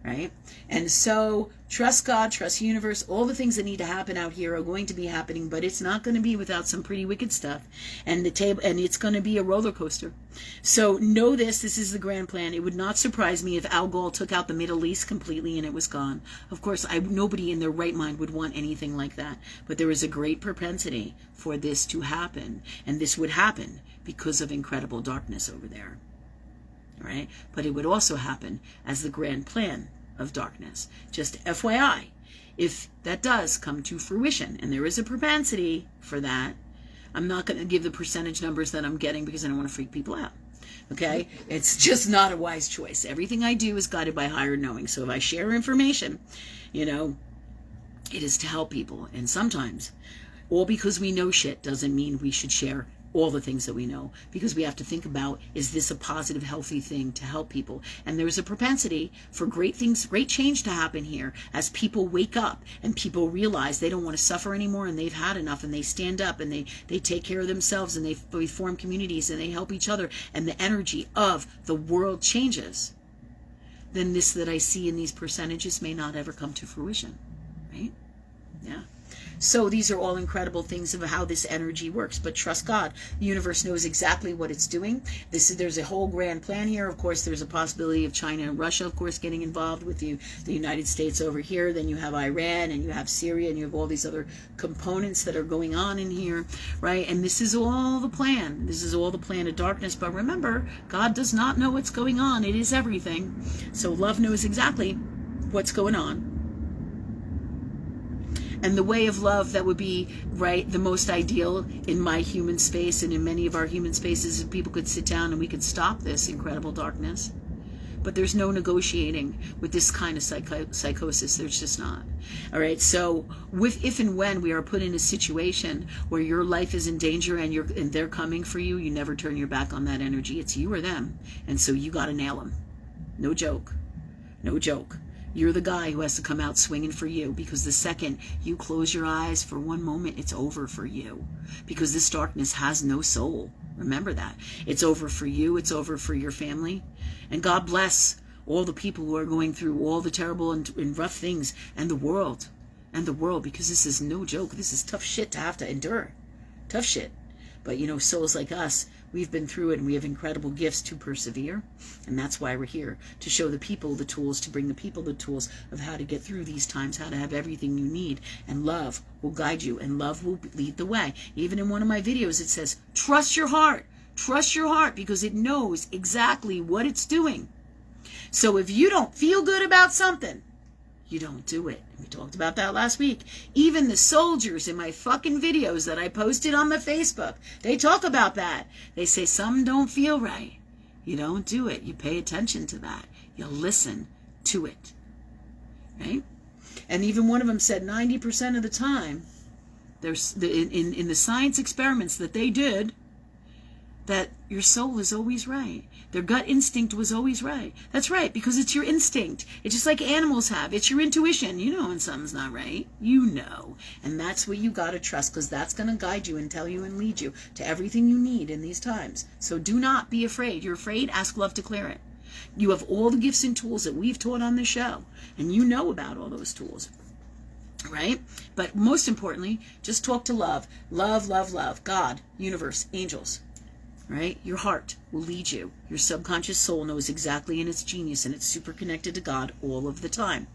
Right? And so trust God, trust the universe. All the things that need to happen out here are going to be happening, but it's not going to be without some pretty wicked stuff. And it's going to be a roller coaster. So know this is the grand plan. It would not surprise me if Al Gore took out the Middle East completely and it was gone. Of course, nobody in their right mind would want anything like that. But there is a great propensity for this to happen. And this would happen because of incredible darkness over there. Right? But it would also happen as the grand plan of darkness. Just FYI, if that does come to fruition, and there is a propensity for that, I'm not going to give the percentage numbers that I'm getting because I don't want to freak people out. Okay? It's just not a wise choice. Everything I do is guided by higher knowing. So if I share information, it is to help people. And sometimes, all because we know shit doesn't mean we should share all the things that we know, because we have to think about, is this a positive, healthy thing to help people? And there's a propensity for great things, great change to happen here as people wake up and people realize they don't want to suffer anymore and they've had enough, and they stand up and they take care of themselves and they form communities and they help each other, and the energy of the world changes. Then this that I see in these percentages may not ever come to fruition, right? Yeah. So these are all incredible things of how this energy works. But trust God. The universe knows exactly what it's doing. There's a whole grand plan here. Of course, there's a possibility of China and Russia, of course, getting involved with the United States over here. Then you have Iran and you have Syria and you have all these other components that are going on in here, right? And this is all the plan. This is all the plan of darkness. But remember, God does not know what's going on. It is everything. So love knows exactly what's going on. And the way of love that would be, right, the most ideal in my human space and in many of our human spaces, if people could sit down and we could stop this incredible darkness. But there's no negotiating with this kind of psychosis. There's just not. All right. So if and when we are put in a situation where your life is in danger and they're coming for you, you never turn your back on that energy. It's you or them. And so you got to nail them. No joke. No joke. You're the guy who has to come out swinging for you, because the second you close your eyes for one moment, it's over for you, because this darkness has no soul. Remember that. It's over for you. It's over for your family. And God bless all the people who are going through all the terrible and rough things, and the world, because this is no joke. This is tough shit to have to endure. Tough shit. But, souls like us, we've been through it, and we have incredible gifts to persevere. And that's why we're here, to show the people the tools, to bring the people the tools of how to get through these times, how to have everything you need. And love will guide you, and love will lead the way. Even in one of my videos, it says, trust your heart. Trust your heart, because it knows exactly what it's doing. So if you don't feel good about something, you don't do it. We talked about that last week. Even the soldiers in my fucking videos that I posted on my Facebook, they talk about that. They say something don't feel right. You don't do it. You pay attention to that. You listen to it. Right? And even one of them said 90% of the time, there's in the science experiments that they did, that your soul is always right. Their gut instinct was always right. That's right, because it's your instinct. It's just like animals have. It's your intuition. You know when something's not right. You know. And that's what you got to trust, because that's going to guide you and tell you and lead you to everything you need in these times. So do not be afraid. You're afraid? Ask love to clear it. You have all the gifts and tools that we've taught on the show, and you know about all those tools. Right? But most importantly, just talk to love. Love, love, love. God, universe, angels. Right? Your heart will lead you. Your subconscious soul knows exactly, and it's genius, and it's super connected to God all of the time.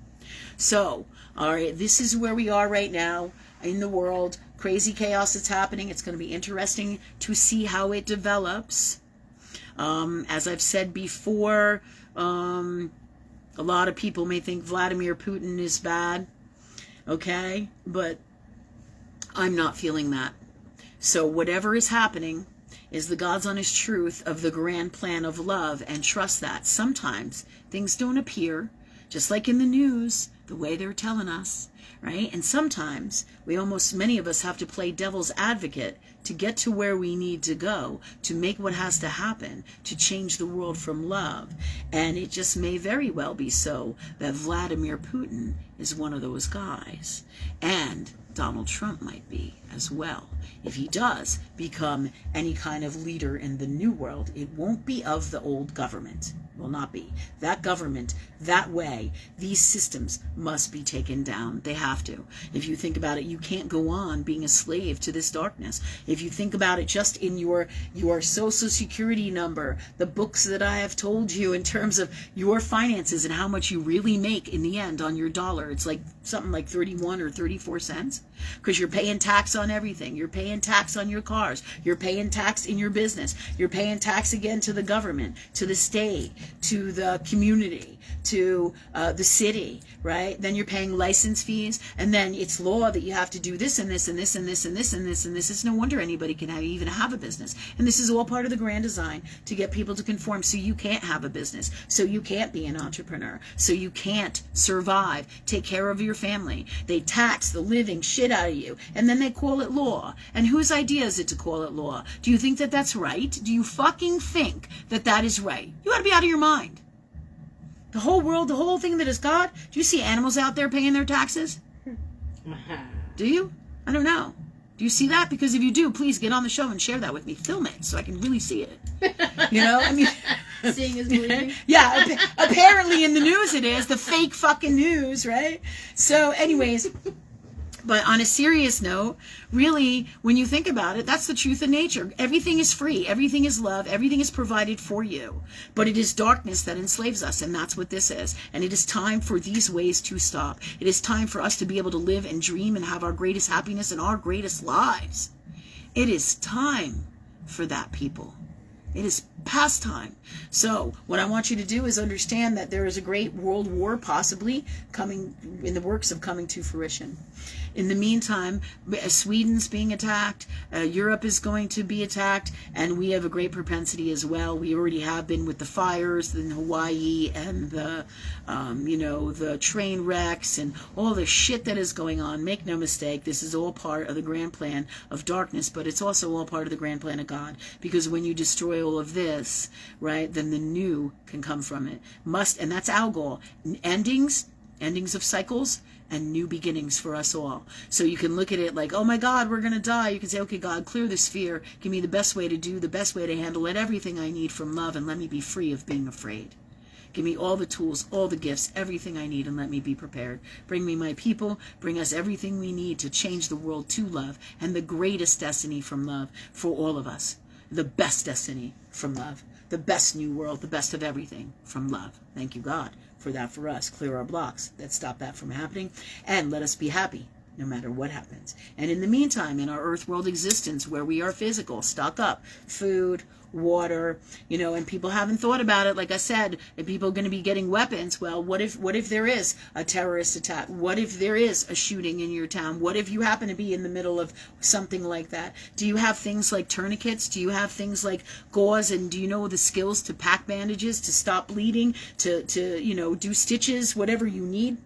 So, all right, this is where we are right now in the world. Crazy chaos that's happening. It's going to be interesting to see how it develops. As I've said before, a lot of people may think Vladimir Putin is bad. Okay? But I'm not feeling that. So whatever is happening is the God's honest truth of the grand plan of love, and trust that. Sometimes things don't appear just like in the news, the way they're telling us, right? And sometimes many of us have to play devil's advocate to get to where we need to go, to make what has to happen, to change the world from love. And it just may very well be so that Vladimir Putin is one of those guys. And Donald Trump might be as well. If he does become any kind of leader in the new world, it won't be of the old government. It will not be. That government, that way, these systems must be taken down. They have to. If you think about it, you can't go on being a slave to this darkness. If you think about it just in your social security number, the books that I have told you in terms of your finances and how much you really make in the end on your dollar, it's like something like 31 or 34 cents, because you're paying tax on everything. You're paying tax on your cars. You're paying tax in your business. You're paying tax again to the government, to the state, to the community, to the city, right? Then you're paying license fees, and then it's law that you have to do this and this and this and this and this and this and this. It's no wonder anybody can even have a business. And this is all part of the grand design to get people to conform, so you can't have a business, so you can't be an entrepreneur, so you can't survive, take care of your family. They tax the living shit out of you, and then they call it law. And whose idea is it to call it law? Do you think that that's right? Do you fucking think that that is right? You ought to be out of your mind. The whole world, the whole thing that is God. Do you see animals out there paying their taxes? Do you? I don't know. Do you see that? Because if you do, please get on the show and share that with me. Film it so I can really see it. You know, I mean... Seeing is believing. Yeah, apparently in the news it is. The fake fucking news, right? So anyways... But on a serious note, really, when you think about it, that's the truth of nature. Everything is free. Everything is love. Everything is provided for you. But it is darkness that enslaves us, and that's what this is. And it is time for these ways to stop. It is time for us to be able to live and dream and have our greatest happiness and our greatest lives. It is time for that, people. It is past time. So what I want you to do is understand that there is a great world war possibly coming in the works of coming to fruition. In the meantime, Sweden's being attacked, Europe is going to be attacked, and we have a great propensity as well. We already have been with the fires in Hawaii and the, the train wrecks and all the shit that is going on. Make no mistake, this is all part of the grand plan of darkness, but it's also all part of the grand plan of God. Because when you destroy all of this, right, then the new can come from it. And that's our goal. Endings of cycles, and new beginnings for us all. So you can look at it like, oh my God, we're going to die. You can say, okay, God, clear this fear. Give me the best way to do, the best way to handle it, everything I need from love, and let me be free of being afraid. Give me all the tools, all the gifts, everything I need, and let me be prepared. Bring me my people. Bring us everything we need to change the world to love, and the greatest destiny from love for all of us. The best destiny from love. The best new world, the best of everything from love. Thank you, God, for that for us. Clear our blocks that stop that from happening, and let us be happy no matter what happens. And in the meantime, in our earth world existence where we are physical, stock up food, water, and people haven't thought about it. Like I said, if people are going to be getting weapons, well, what if there is a terrorist attack? What if there is a shooting in your town? What if you happen to be in the middle of something like that? Do you have things like tourniquets? Do you have things like gauze? And do you know the skills to pack bandages, to stop bleeding, to do stitches, whatever you need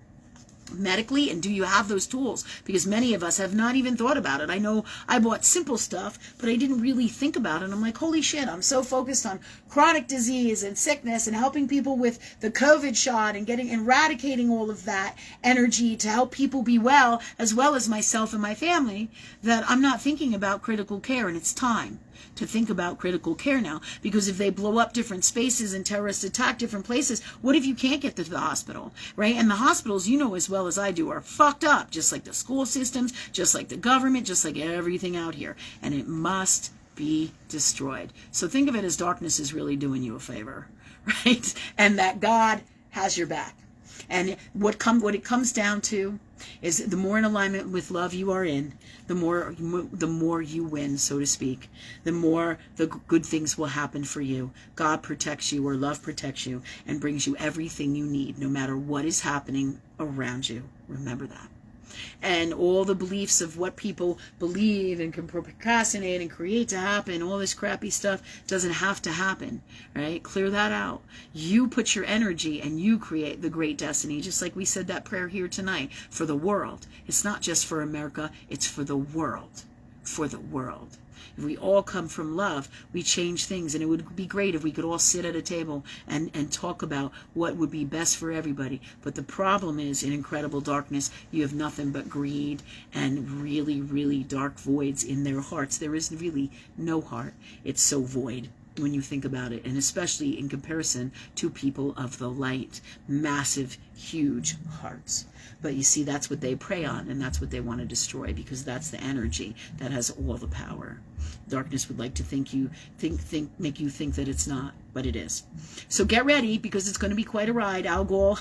medically? And do you have those tools? Because many of us have not even thought about it. I know I bought simple stuff, but I didn't really think about it. I'm like, holy shit, I'm so focused on chronic disease and sickness and helping people with the COVID shot and eradicating all of that energy to help people be well as myself and my family, that I'm not thinking about critical care. And it's time to think about critical care now, because if they blow up different spaces and terrorists attack different places, what if you can't get to the hospital, right? And the hospitals, as well as I do, are fucked up, just like the school systems, just like the government, just like everything out here. And it must be destroyed. So think of it as darkness is really doing you a favor, right? And that God has your back. And what it comes down to is the more in alignment with love you are in, the more you win, so to speak. The more the good things will happen for you. God protects you, or love protects you, and brings you everything you need, no matter what is happening around you. Remember that. And all the beliefs of what people believe and can procrastinate and create to happen, all this crappy stuff doesn't have to happen, right? Clear that out. You put your energy and you create the great destiny, just like we said that prayer here tonight, for the world. It's not just for America, it's for the world. For the world. If we all come from love, we change things, and it would be great if we could all sit at a table and talk about what would be best for everybody. But the problem is, in incredible darkness, you have nothing but greed and really, really dark voids in their hearts. There is really no heart. It's so void when you think about it, and especially in comparison to people of the light. Massive, huge hearts. But you see, that's what they prey on, and that's what they want to destroy, because that's the energy that has all the power. Darkness would like to make you think that it's not, but it is. So get ready, because it's going to be quite a ride. Algol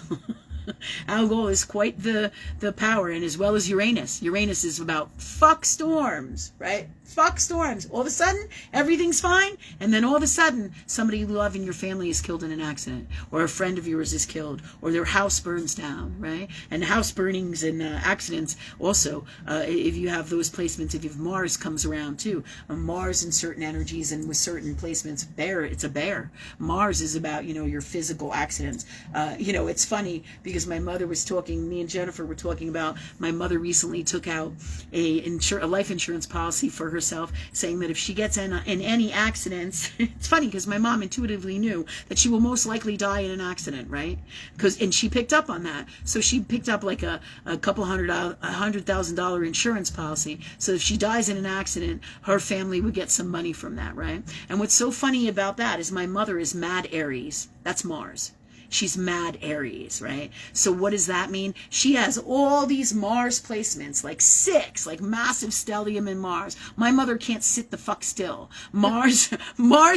Algol is quite the power, and as well as Uranus. Uranus is about fuck storms, right? Fuck storms. All of a sudden, everything's fine, and then all of a sudden, somebody you love in your family is killed in an accident, or a friend of yours is killed, or their house burns down, right? And house burnings and accidents also, if you have those placements, if Mars comes around too, Mars in certain energies and with certain placements, it's a bear. Mars is about, your physical accidents. It's funny because my mother was talking, me and Jennifer were talking about, my mother recently took out a life insurance policy for herself, saying that if she gets in any accidents, it's funny because my mom intuitively knew that she will most likely die in an accident, right? And she picked up on that. So she picked up like a couple $100,000 insurance policy. So if she dies in an accident, her family would get some money from that, right? And what's so funny about that is my mother is mad Aries. That's Mars. She's mad Aries, right? So what does that mean? She has all these Mars placements, like 6, like massive stellium in Mars. My mother can't sit the fuck still. Mars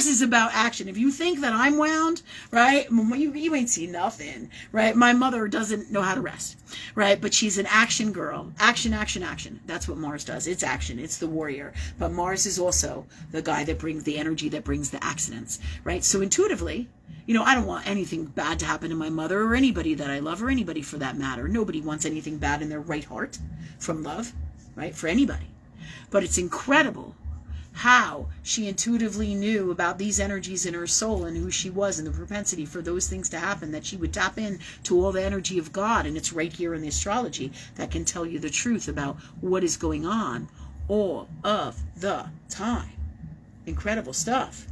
is about action. If you think that I'm wound, right, you ain't seen nothing, right? My mother doesn't know how to rest, right? But she's an action girl. Action, action, action. That's what Mars does. It's action. It's the warrior. But Mars is also the guy that brings the energy, that brings the accidents, right? So intuitively, I don't want anything bad to happen to my mother or anybody that I love, or anybody for that matter. Nobody wants anything bad in their right heart from love, right? For anybody. But it's incredible how she intuitively knew about these energies in her soul and who she was and the propensity for those things to happen, that she would tap in to all the energy of God. And it's right here in the astrology that can tell you the truth about what is going on all of the time. Incredible stuff.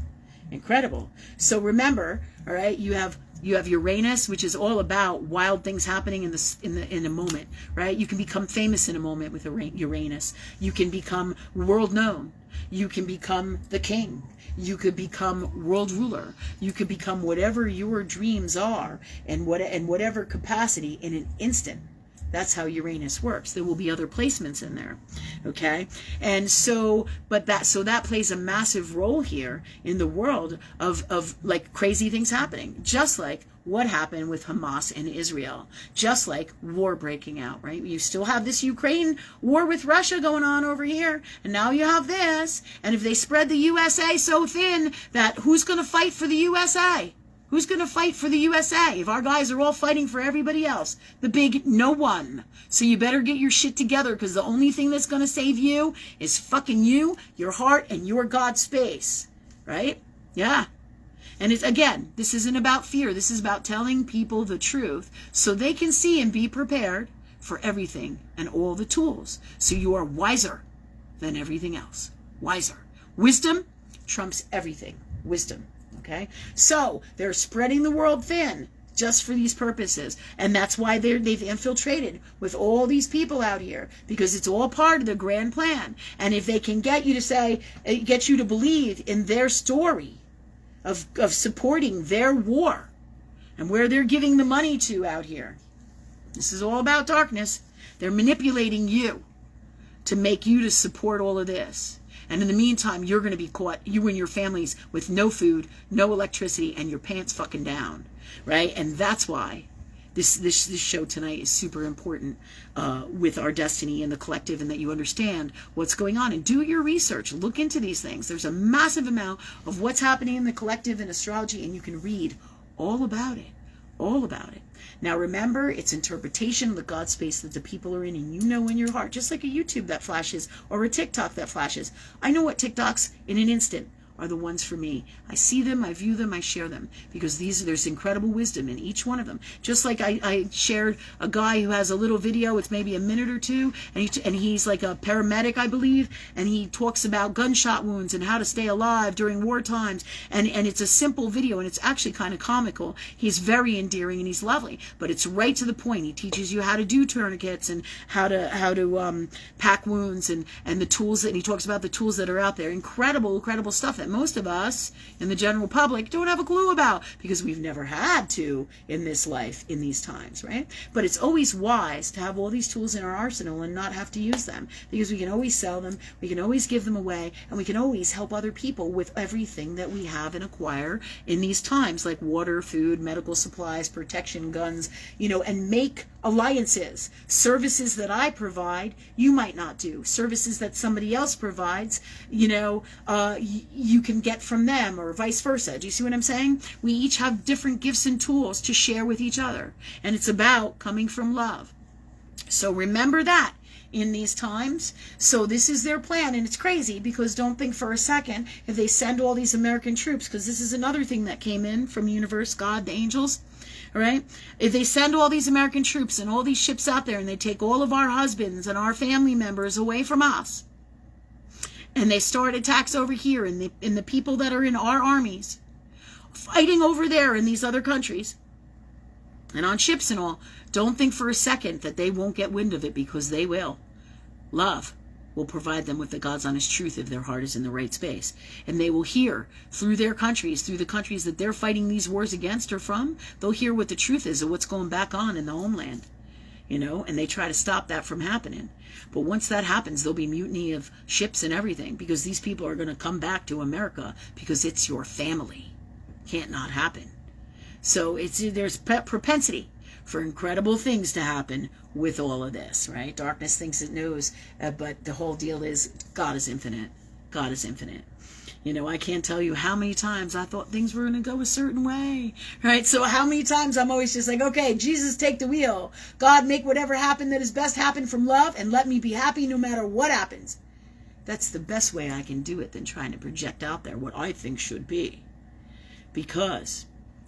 Incredible. So remember, all right, you have Uranus, which is all about wild things happening in a moment, right? You can become famous in a moment with Uranus. You can become world known. You can become the king. You could become world ruler. You could become whatever your dreams are, and whatever capacity in an instant. That's how Uranus works. There will be other placements in there, okay? And so that plays a massive role here in the world of like crazy things happening, just like what happened with Hamas and Israel, just like war breaking out, right? You still have this Ukraine war with Russia going on over here, and now you have this. And if they spread the USA so thin, that who's going to fight for the USA? Who's going to fight for the USA if our guys are all fighting for everybody else? The big no one. So you better get your shit together, because the only thing that's going to save you is fucking you, your heart, and your God space. Right? Yeah. And it's, again, this isn't about fear. This is about telling people the truth so they can see and be prepared for everything and all the tools. So you are wiser than everything else. Wiser. Wisdom trumps everything. Wisdom. Okay, so they're spreading the world thin just for these purposes, and that's why they've infiltrated with all these people out here, because it's all part of the grand plan. And if they can get you to believe in their story of supporting their war and where they're giving the money to out here, this is all about darkness. They're manipulating you to make you to support all of this. And in the meantime, you're going to be caught, you and your families, with no food, no electricity, and your pants fucking down, right? And that's why this show tonight is super important with our destiny and the collective, and that you understand what's going on and do your research. Look into these things. There's a massive amount of what's happening in the collective and astrology, and you can read all about it All about it. Now remember, it's interpretation of the God space that the people are in, and you know in your heart, just like a YouTube that flashes or a TikTok that flashes. I know what TikToks in an instant are the ones for me. I see them, I view them, I share them, because there's incredible wisdom in each one of them. Just like I shared a guy who has a little video, it's maybe a minute or two, and he's like a paramedic, I believe, and he talks about gunshot wounds and how to stay alive during war times, and it's a simple video, and it's actually kind of comical. He's very endearing and he's lovely, but it's right to the point. He teaches you how to do tourniquets and how to pack wounds and the tools and he talks about the tools that are out there. Incredible stuff that most of us in the general public don't have a clue about, because we've never had to in this life, in these times, right? But it's always wise to have all these tools in our arsenal and not have to use them, because we can always sell them, we can always give them away, and we can always help other people with everything that we have and acquire in these times, like water, food, medical supplies, protection, guns, and make alliances. Services that I provide, you might not do. Services that somebody else provides, you can get from them, or vice versa. Do you see what I'm saying? We each have different gifts and tools to share with each other, and it's about coming from love. So remember that in these times. So this is their plan, and it's crazy, because don't think for a second, if they send all these American troops, because this is another thing that came in from the universe, God, the angels, all right? If they send all these American troops and all these ships out there, and they take all of our husbands and our family members away from us, and they start attacks over here, and the people that are in our armies fighting over there in these other countries and on ships and all, don't think for a second that they won't get wind of it, because they will. Love will provide them with the God's honest truth if their heart is in the right space. And they will hear through their countries, through the countries that they're fighting these wars against or from, they'll hear what the truth is of what's going back on in the homeland. And they try to stop that from happening. But once that happens, there'll be mutiny of ships and everything, because these people are going to come back to America, because it's your family. Can't not happen. So there's propensity for incredible things to happen with all of this, right? Darkness thinks it knows, but the whole deal is God is infinite. God is infinite. I can't tell you how many times I thought things were going to go a certain way, right? So how many times I'm always just like, okay, Jesus, take the wheel. God, make whatever happen that is best happen from love, and let me be happy no matter what happens. That's the best way I can do it than trying to project out there what I think should be, because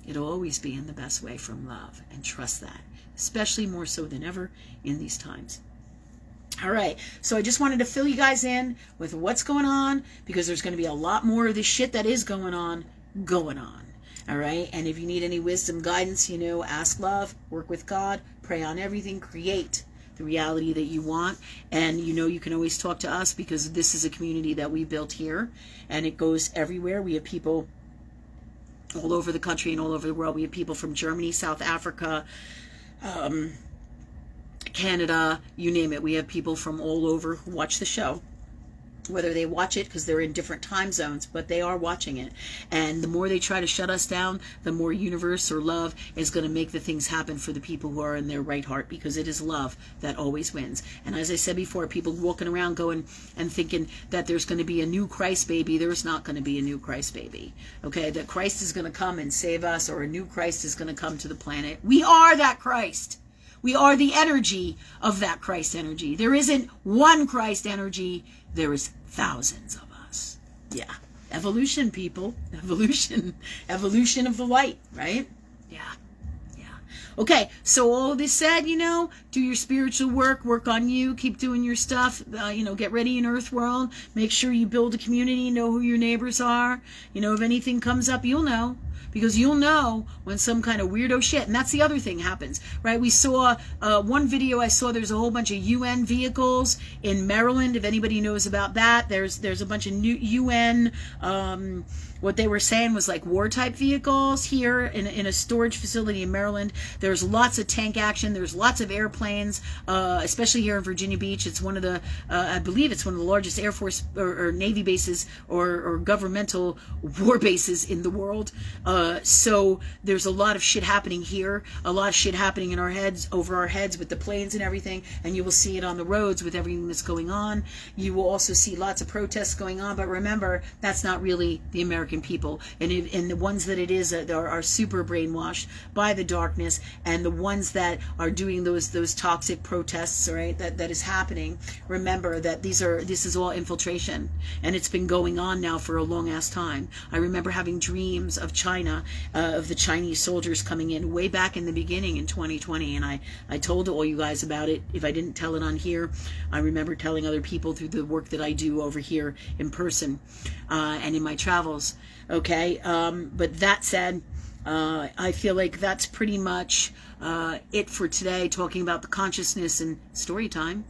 it'll always be in the best way from love, and trust that, especially more so than ever in these times. All right, so I just wanted to fill you guys in with what's going on, because there's going to be a lot more of this shit that is going on. All right, and if you need any wisdom, guidance, ask love, work with God, pray on everything, create the reality that you want. And you can always talk to us, because this is a community that we built here, and it goes everywhere. We have people all over the country and all over the world. We have people from Germany, South Africa, Canada, you name it. We have people from all over who watch the show, whether they watch it because they're in different time zones, but they are watching it. And the more they try to shut us down, the more universe or love is going to make the things happen for the people who are in their right heart, because it is love that always wins. And as I said before, people walking around going and thinking that there's going to be a new Christ baby. There's not going to be a new Christ baby. Okay, that Christ is going to come and save us, or a new Christ is going to come to the planet. We are that Christ. We are the energy of that Christ energy. There isn't one Christ energy. There is thousands of us. Yeah. Evolution, people. Evolution. Evolution of the light, right? Yeah. Okay, so all this said, do your spiritual work on you, keep doing your stuff, get ready in Earth World, make sure you build a community, know who your neighbors are, if anything comes up, you'll know. Because you'll know when some kind of weirdo shit, and that's the other thing happens, right? We saw one video I saw, there's a whole bunch of UN vehicles in Maryland. If anybody knows about that, there's a bunch of new UN, what they were saying was like war type vehicles here in a storage facility in Maryland. There's lots of tank action. There's lots of airplanes, especially here in Virginia Beach. It's one of the, I believe it's one of the largest Air Force or Navy bases or governmental war bases in the world. So there's a lot of shit happening here, a lot of shit happening in our heads, over our heads with the planes and everything, and you will see it on the roads with everything that's going on. You will also see lots of protests going on, but remember, that's not really the American people, and the ones that it is are super brainwashed by the darkness, and the ones that are doing those toxic protests, right, that is happening. Remember that this is all infiltration, and it's been going on now for a long ass time. I remember having dreams of China, of the Chinese soldiers coming in way back in the beginning in 2020, and I told all you guys about it. If I didn't tell it on here, I remember telling other people through the work that I do over here in person and in my travels. Okay, but that said, I feel like that's pretty much it for today, talking about the consciousness and story time.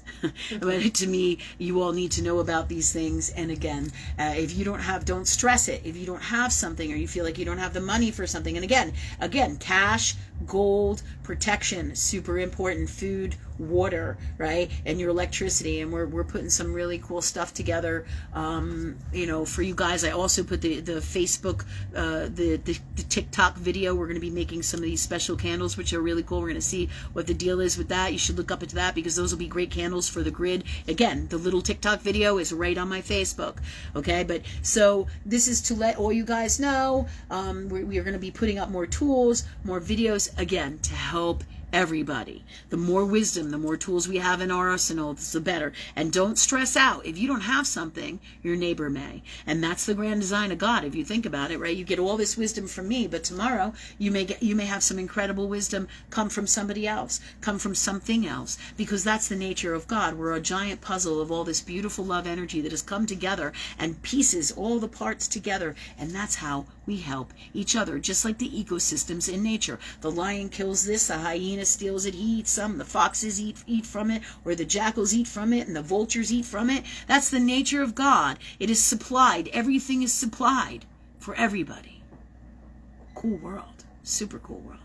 But to me, you all need to know about these things. And again, if you don't stress it. If you don't have something, or you feel like you don't have the money for something, and again, cash, gold, protection, super important, food, water, right, and your electricity. And we're putting some really cool stuff together, for you guys. I also put the Facebook, the TikTok video. We're going to be making some of these special candles, which are really cool. We're going to see what the deal is with that. You should look up into that, because those will be great candles for the grid. Again, the little TikTok video is right on my Facebook. Okay, but so this is to let all you guys know, we are going to be putting up more tools, more videos, again, to help everybody. The more wisdom, the more tools we have in our arsenal, the better. And don't stress out. If you don't have something, your neighbor may. And that's the grand design of God, if you think about it, right? You get all this wisdom from me, but tomorrow you may have some incredible wisdom come from somebody else, come from something else, because that's the nature of God. We're a giant puzzle of all this beautiful love energy that has come together and pieces all the parts together, and that's how we help each other, just like the ecosystems in nature. The lion kills this, the hyena steals it, he eats some, the foxes eat from it, or the jackals eat from it, and the vultures eat from it. That's the nature of God. It is supplied. Everything is supplied for everybody. Cool world. Super cool world.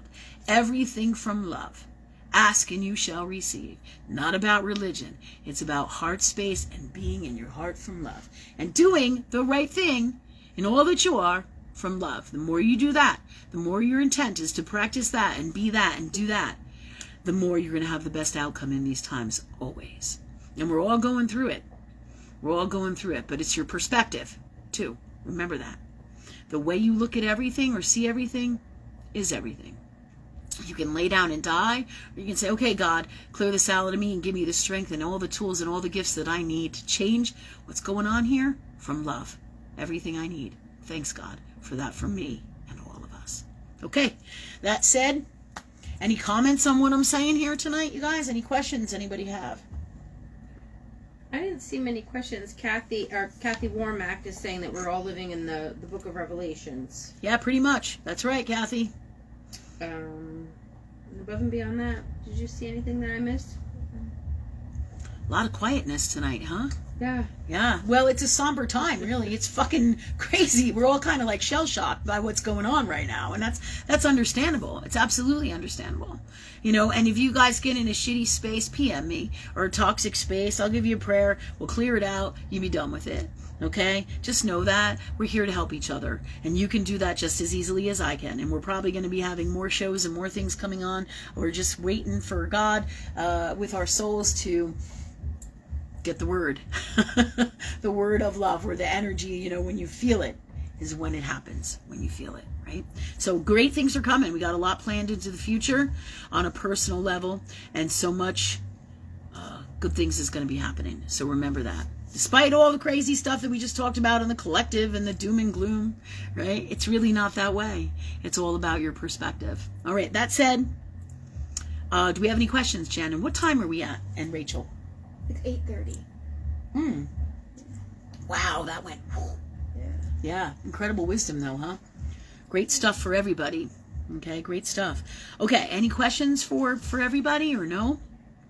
Everything from love. Ask and you shall receive. Not about religion. It's about heart space and being in your heart from love. And doing the right thing in all that you are from love. The more you do that, the more your intent is to practice that and be that and do that, the more you're going to have the best outcome in these times, always. And we're all going through it. We're all going through it, but it's your perspective, too. Remember that. The way you look at everything or see everything is everything. You can lay down and die, or you can say, okay, God, clear this out of me and give me the strength and all the tools and all the gifts that I need to change what's going on here from love. Everything I need. Thanks, God, for that from me and all of us. Okay, that said, any comments on what I'm saying here tonight, you guys? Any questions anybody have? I didn't see many questions. Kathy Warmack is saying that we're all living in the book of Revelations. Yeah, pretty much. That's right, Kathy. Above and beyond that, did you see anything that I missed? A lot of quietness tonight, huh? Yeah. Yeah. Well, it's a somber time, really. It's fucking crazy. We're all kind of like shell-shocked by what's going on right now, and that's understandable. It's absolutely understandable. And if you guys get in a shitty space, PM me, or a toxic space, I'll give you a prayer. We'll clear it out. You be done with it. Okay? Just know that we're here to help each other, and you can do that just as easily as I can. And we're probably going to be having more shows and more things coming on. We're just waiting for God with our souls to get the word. The word of love, or the energy, when you feel it is when it happens, when you feel it, right? So great things are coming. We got a lot planned into the future on a personal level, and so much good things is going to be happening. So remember that. Despite all the crazy stuff that we just talked about in the collective and the doom and gloom, right? It's really not that way. It's all about your perspective. All right, that said, do we have any questions, Shannon? What time are we at? And Rachel? It's 8:30. Wow, that went. Yeah. Yeah, incredible wisdom though, huh? Great stuff for everybody. Okay, great stuff. Okay, any questions for everybody or no?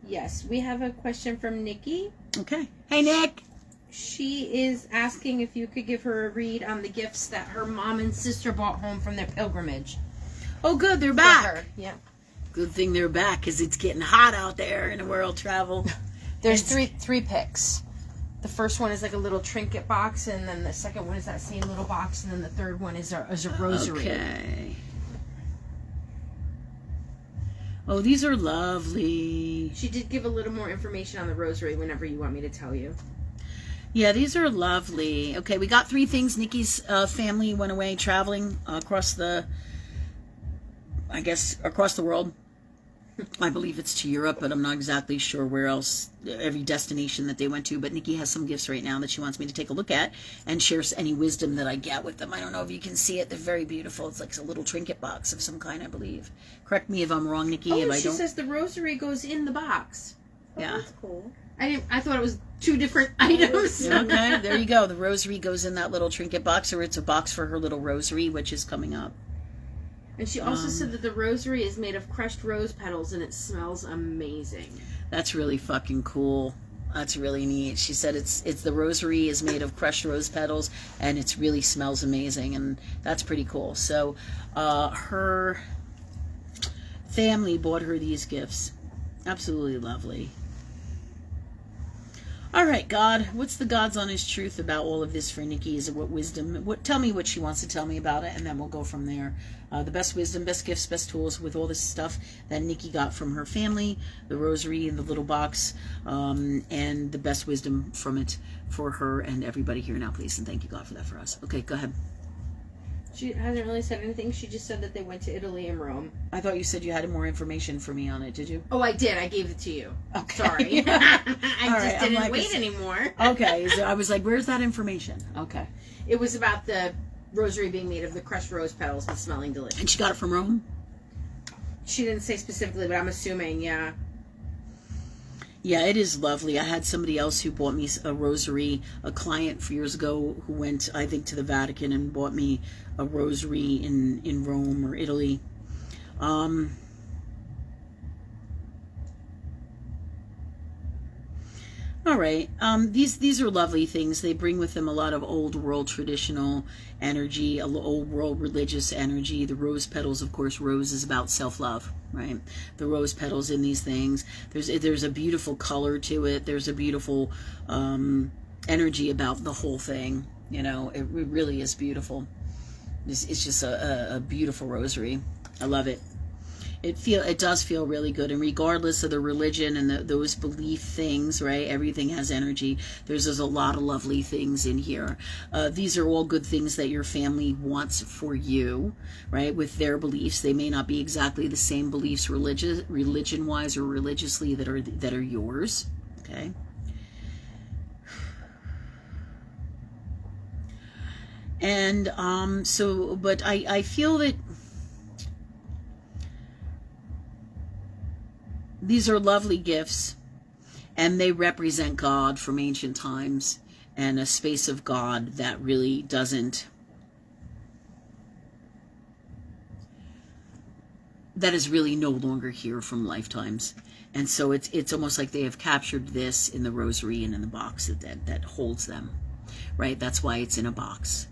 Yes, we have a question from Nikki. Okay. Hey, Nick. She is asking if you could give her a read on the gifts that her mom and sister brought home from their pilgrimage. Oh, good, they're back. Yeah. Good thing they're back, because it's getting hot out there in the world travel. There's three picks. the first one is like a little trinket box, and then the second one is that same little box, and then the third one is a rosary. Okay. Oh, these are lovely. She did give a little more information on the rosary whenever you want me to tell you. Yeah, these are lovely. Okay, we got 3 things. Nikki's family went away traveling across the world. I believe it's to Europe, but I'm not exactly sure where else, every destination that they went to. But Nikki has some gifts right now that she wants me to take a look at and share any wisdom that I get with them. I don't know if you can see it. They're very beautiful. It's like a little trinket box of some kind, I believe. Correct me if I'm wrong, Nikki. Oh, if I she don't. says the rosary goes in the box. Yeah. Oh, that's cool. I thought it was 2 different items. Okay, there you go. The rosary goes in that little trinket box, or it's a box for her little rosary, which is coming up. And she also said that the rosary is made of crushed rose petals, and it smells amazing. That's really fucking cool. That's really neat. She said it's the rosary is made of crushed rose petals, and it really smells amazing, and that's pretty cool. So her family bought her these gifts. Absolutely lovely. All right, God, what's the God's honest truth about all of this for Nikki? Is it what wisdom? Tell me what she wants to tell me about it, and then we'll go from there. The best wisdom, best gifts, best tools with all this stuff that Nikki got from her family, the rosary in the little box, and the best wisdom from it for her and everybody here now, please. And thank you, God, for that for us. Okay, go ahead. She hasn't really said anything. She just said that they went to Italy and Rome. I thought you said you had more information for me on it. Did you? Oh, I did. I gave it to you. Okay. Sorry. I didn't wait anymore. Okay. So I was like, where's that information? Okay. It was about the rosary being made of the crushed rose petals and smelling delicious. And she got it from Rome? She didn't say specifically, but I'm assuming, yeah. Yeah, it is lovely. I had somebody else who bought me a rosary, a client years ago who went, I think, to the Vatican and bought me a rosary in Rome or Italy. All right. These are lovely things. They bring with them a lot of old world traditional energy, old world religious energy. The rose petals, of course, rose is about self-love, right? The rose petals in these things. There's a beautiful color to it. There's a beautiful energy about the whole thing. You know, it really is beautiful. It's just a beautiful rosary. I love it. It does feel really good, and regardless of the religion and those belief things, right? Everything has energy. There's a lot of lovely things in here. These are all good things that your family wants for you, right? With their beliefs, they may not be exactly the same beliefs, religion-wise or religiously that are yours. Okay. And but I feel that these are lovely gifts, and they represent God from ancient times and a space of God that really that is really no longer here from lifetimes. And so it's almost like they have captured this in the rosary and in the box that holds them, right? That's why it's in a box.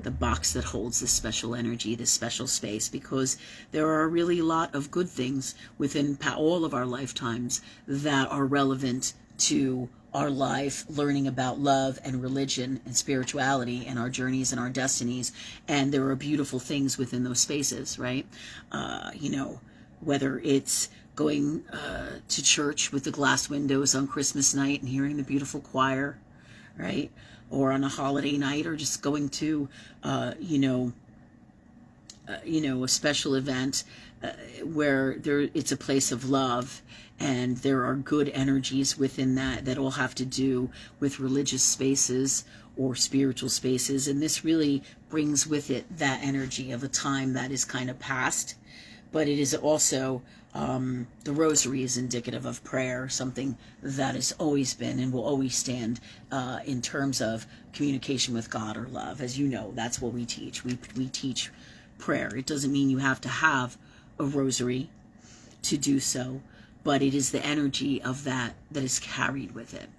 The box that holds this special energy, this special space, because there are really a lot of good things within all of our lifetimes that are relevant to our life, learning about love and religion and spirituality and our journeys and our destinies. And there are beautiful things within those spaces, right? You know, whether it's going to church with the glass windows on Christmas night and hearing the beautiful choir, right? Or on a holiday night, or just going to, a special event where it's a place of love, and there are good energies within that all have to do with religious spaces or spiritual spaces. And this really brings with it that energy of a time that is kind of past, but it is also the rosary is indicative of prayer, something that has always been and will always stand in terms of communication with God or love. As you know, that's what we teach. We teach prayer. It doesn't mean you have to have a rosary to do so, but it is the energy of that is carried with it.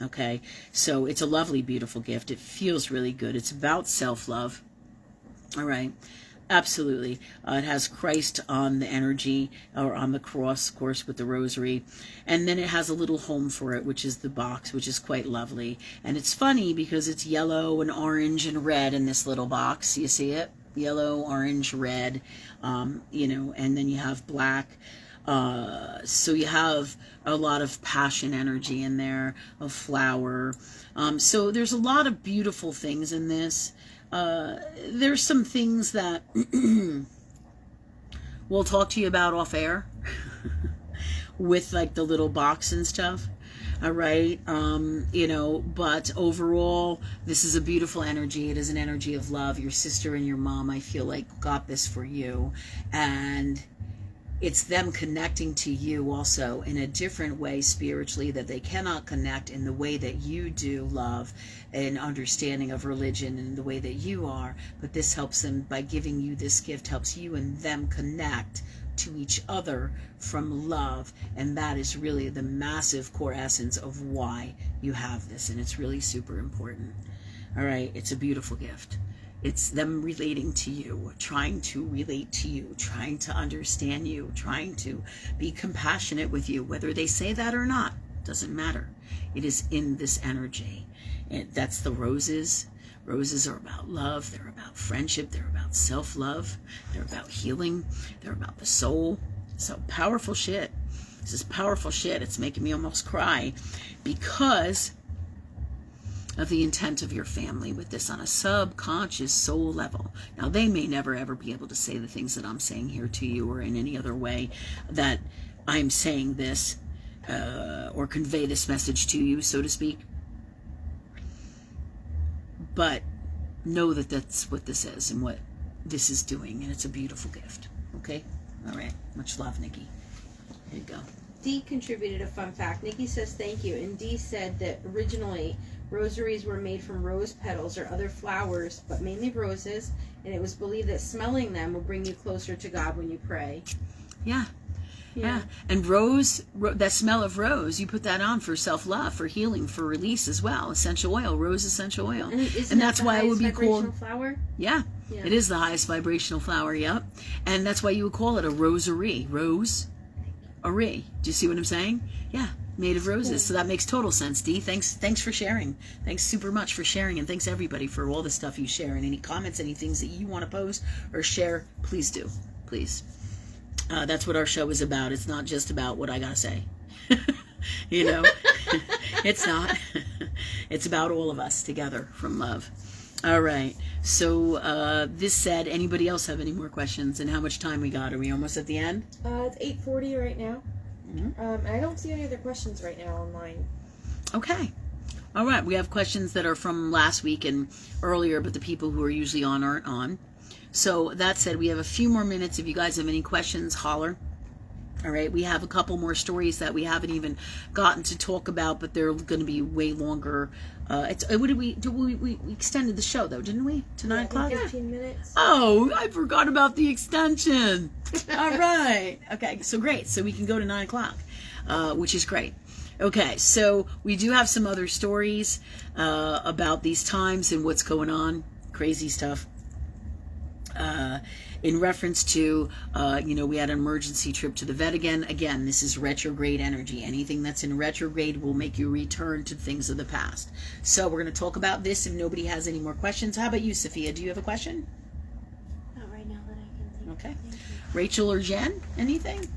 Okay? So it's a lovely, beautiful gift. It feels really good. It's about self-love. All right. Absolutely. It has Christ on the energy, or on the cross, of course, with the rosary. And then it has a little home for it, which is the box, which is quite lovely. And it's funny because it's yellow and orange and red in this little box. You see it? Yellow, orange, red, you know, and then you have black. So you have a lot of passion energy in there, of flower. So there's a lot of beautiful things in this. There's some things that we'll talk to you about off air with like the little box and stuff. All right. You know, but overall, this is a beautiful energy. It is an energy of love. Your sister and your mom, I feel like, got this for you. And it's them connecting to you also in a different way spiritually, that they cannot connect in the way that you do, love and understanding of religion and the way that you are. But this helps them, by giving you this gift, helps you and them connect to each other from love. And that is really the massive core essence of why you have this. And it's really super important. All right. It's a beautiful gift. It's them relating to you, trying to relate to you, trying to understand you, trying to be compassionate with you. Whether they say that or not, doesn't matter. It is in this energy. And that's the roses. Roses are about love. They're about friendship. They're about self-love. They're about healing. They're about the soul. So powerful shit. This is powerful shit. It's making me almost cry because of the intent of your family with this on a subconscious soul level. Now, they may never ever be able to say the things that I'm saying here to you, or in any other way that I'm saying this, or convey this message to you, so to speak. But know that that's what this is and what this is doing, and it's a beautiful gift. Okay? All right. Much love, Nikki. Here you go. Dee contributed a fun fact. Nikki says thank you, and Dee said that originally rosaries were made from rose petals or other flowers, but mainly roses, and it was believed that smelling them will bring you closer to God when you pray. Yeah. Yeah. And that smell of rose, you put that on for self-love, for healing, for release as well. Essential oil, rose essential oil. And that's why it would be called flower? Yeah. It is the highest vibrational flower, yep. And that's why you would call it a rosary. Rose-ary. Do you see what I'm saying? Yeah. Made of roses. So that makes total sense, Dee. Thanks for sharing. Thanks super much for sharing, and thanks everybody for all the stuff you share, and any comments, any things that you want to post or share, please do. Please. That's what our show is about. It's not just about what I gotta say. You know? It's not. It's about all of us together from love. All right. So this said, anybody else have any more questions? And how much time we got? Are we almost at the end? It's 8:40 right now. Mm-hmm. And I don't see any other questions right now online. Okay. All right. We have questions that are from last week and earlier, but the people who are usually on aren't on. So that said, we have a few more minutes. If you guys have any questions, holler. All right. We have a couple more stories that we haven't even gotten to talk about, but they're going to be way longer. What did we do? We extended the show though, didn't we? To 9 o'clock? 15 minutes. Oh, I forgot about the extension. All right. Okay. So great. So we can go to 9 o'clock, which is great. Okay. So we do have some other stories about these times and what's going on. Crazy stuff. In reference to, we had an emergency trip to the vet again. Again, this is retrograde energy. Anything that's in retrograde will make you return to things of the past. So we're going to talk about this if nobody has any more questions. How about you, Sophia? Do you have a question? Not right now that I can think. Okay. Rachel or Jen, anything?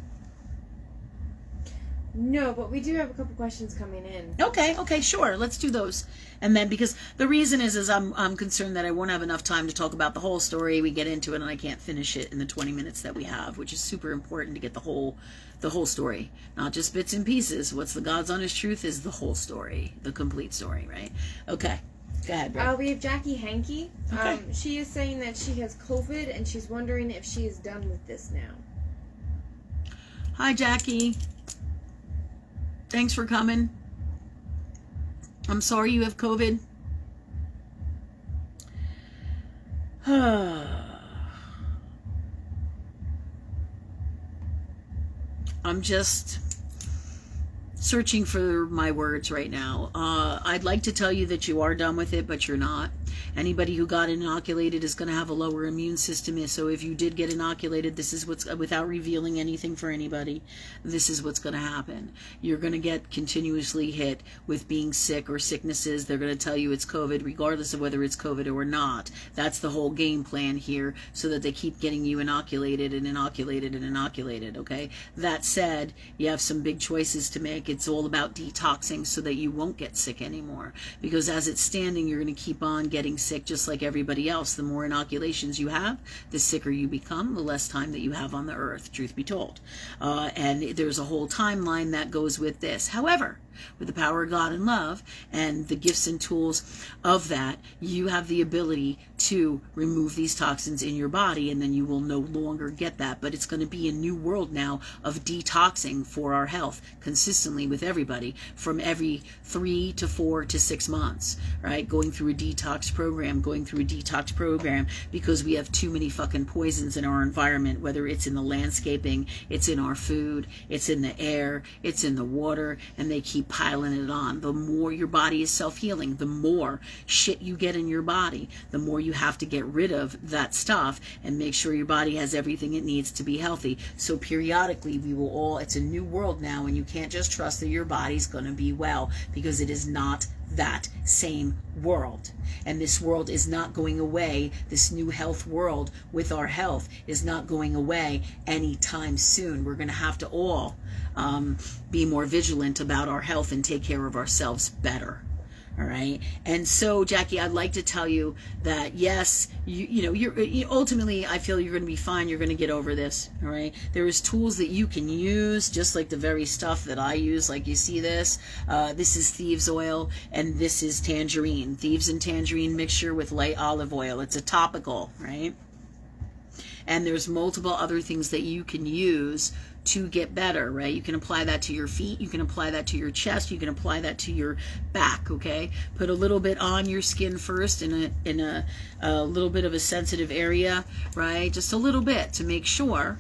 No, but we do have a couple questions coming in. Okay, sure. Let's do those. And then, because the reason is I'm concerned that I won't have enough time to talk about the whole story. We get into it and I can't finish it in the 20 minutes that we have, which is super important to get the whole story, not just bits and pieces. What's the God's honest truth is the whole story, the complete story, right? Okay. Go ahead, Brett. We have Jackie Hankey. Okay. She is saying that she has COVID and she's wondering if she is done with this now. Hi, Jackie. Thanks for coming. I'm sorry you have COVID. I'm just searching for my words right now. I'd like to tell you that you are done with it, but you're not. Anybody who got inoculated is going to have a lower immune system. So if you did get inoculated, this is what's, without revealing anything for anybody, this is what's going to happen. You're going to get continuously hit with being sick or sicknesses. They're going to tell you it's COVID, regardless of whether it's COVID or not. That's the whole game plan here, so that they keep getting you inoculated and inoculated and inoculated, okay? That said, you have some big choices to make. It's all about detoxing so that you won't get sick anymore. Because as it's standing, you're going to keep on getting sick just like everybody else. The more inoculations you have, the sicker you become, the less time that you have on the earth, truth be told. And there's a whole timeline that goes with this. However, with the power of God and love and the gifts and tools of that, you have the ability to remove these toxins in your body, and then you will no longer get that. But it's going to be a new world now of detoxing for our health consistently with everybody from every 3 to 4 to 6 months, right? Going through a detox program, because we have too many fucking poisons in our environment, whether it's in the landscaping, it's in our food, it's in the air, it's in the water, and they keep piling it on. The more your body is self-healing, the more shit you get in your body, the more you have to get rid of that stuff and make sure your body has everything it needs to be healthy. So periodically we will all, it's a new world now, and you can't just trust that your body's going to be well, because it is not that same world. And this world is not going away. This new health world with our health is not going away anytime soon. We're going to have to all be more vigilant about our health and take care of ourselves better. All right. And so, Jackie, I'd like to tell you that, yes, you're ultimately, I feel you're going to be fine. You're going to get over this. All right. There is tools that you can use, just like the very stuff that I use. Like you see this. This is thieves oil, and this is tangerine. Thieves and tangerine mixture with light olive oil. It's a topical, right? And there's multiple other things that you can use to get better, right? You can apply that to your feet, you can apply that to your chest, you can apply that to your back, okay? Put a little bit on your skin first in a little bit of a sensitive area, right? Just a little bit to make sure,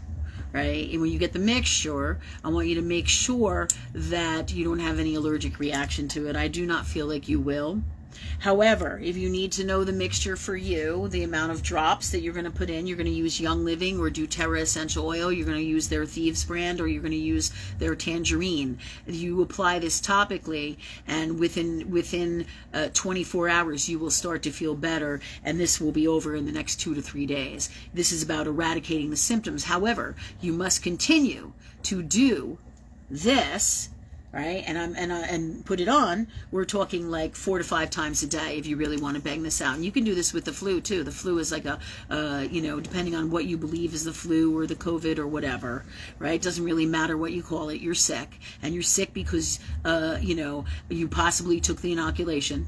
right? And when you get the mixture, I want you to make sure that you don't have any allergic reaction to it. I do not feel like you will. However, if you need to know the mixture for you, the amount of drops that you're going to put in, you're going to use Young Living or doTERRA essential oil, you're going to use their Thieves brand, or you're going to use their tangerine. You apply this topically, and within 24 hours you will start to feel better, and this will be over in the next 2 to 3 days. This is about eradicating the symptoms. However, you must continue to do this, right? And put it on. We're talking like 4 to 5 times a day if you really want to bang this out. And you can do this with the flu too. The flu is like a, depending on what you believe is the flu or the COVID or whatever, right? It doesn't really matter what you call it. You're sick, and you're sick because, you possibly took the inoculation.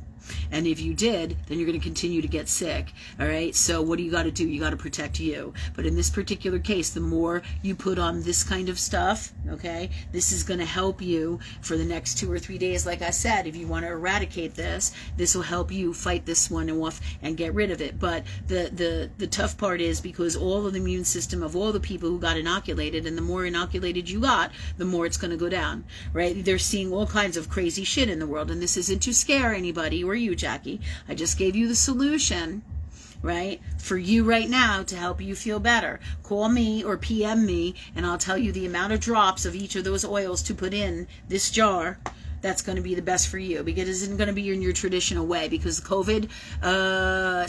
And if you did, then you're going to continue to get sick. All right. So what do you got to do? You got to protect you. But in this particular case, the more you put on this kind of stuff, okay, this is going to help you for the next 2 or 3 days. Like I said, if you want to eradicate this, this will help you fight this one off and get rid of it. But the tough part is, because all of the immune system of all the people who got inoculated, and the more inoculated you got, the more it's going to go down, right? They're seeing all kinds of crazy shit in the world. And this isn't to scare anybody or you, Jackie. I just gave you the solution, right, for you right now to help you feel better. Call me or PM me, and I'll tell you the amount of drops of each of those oils to put in this jar that's going to be the best for you, because it isn't going to be in your traditional way, because COVID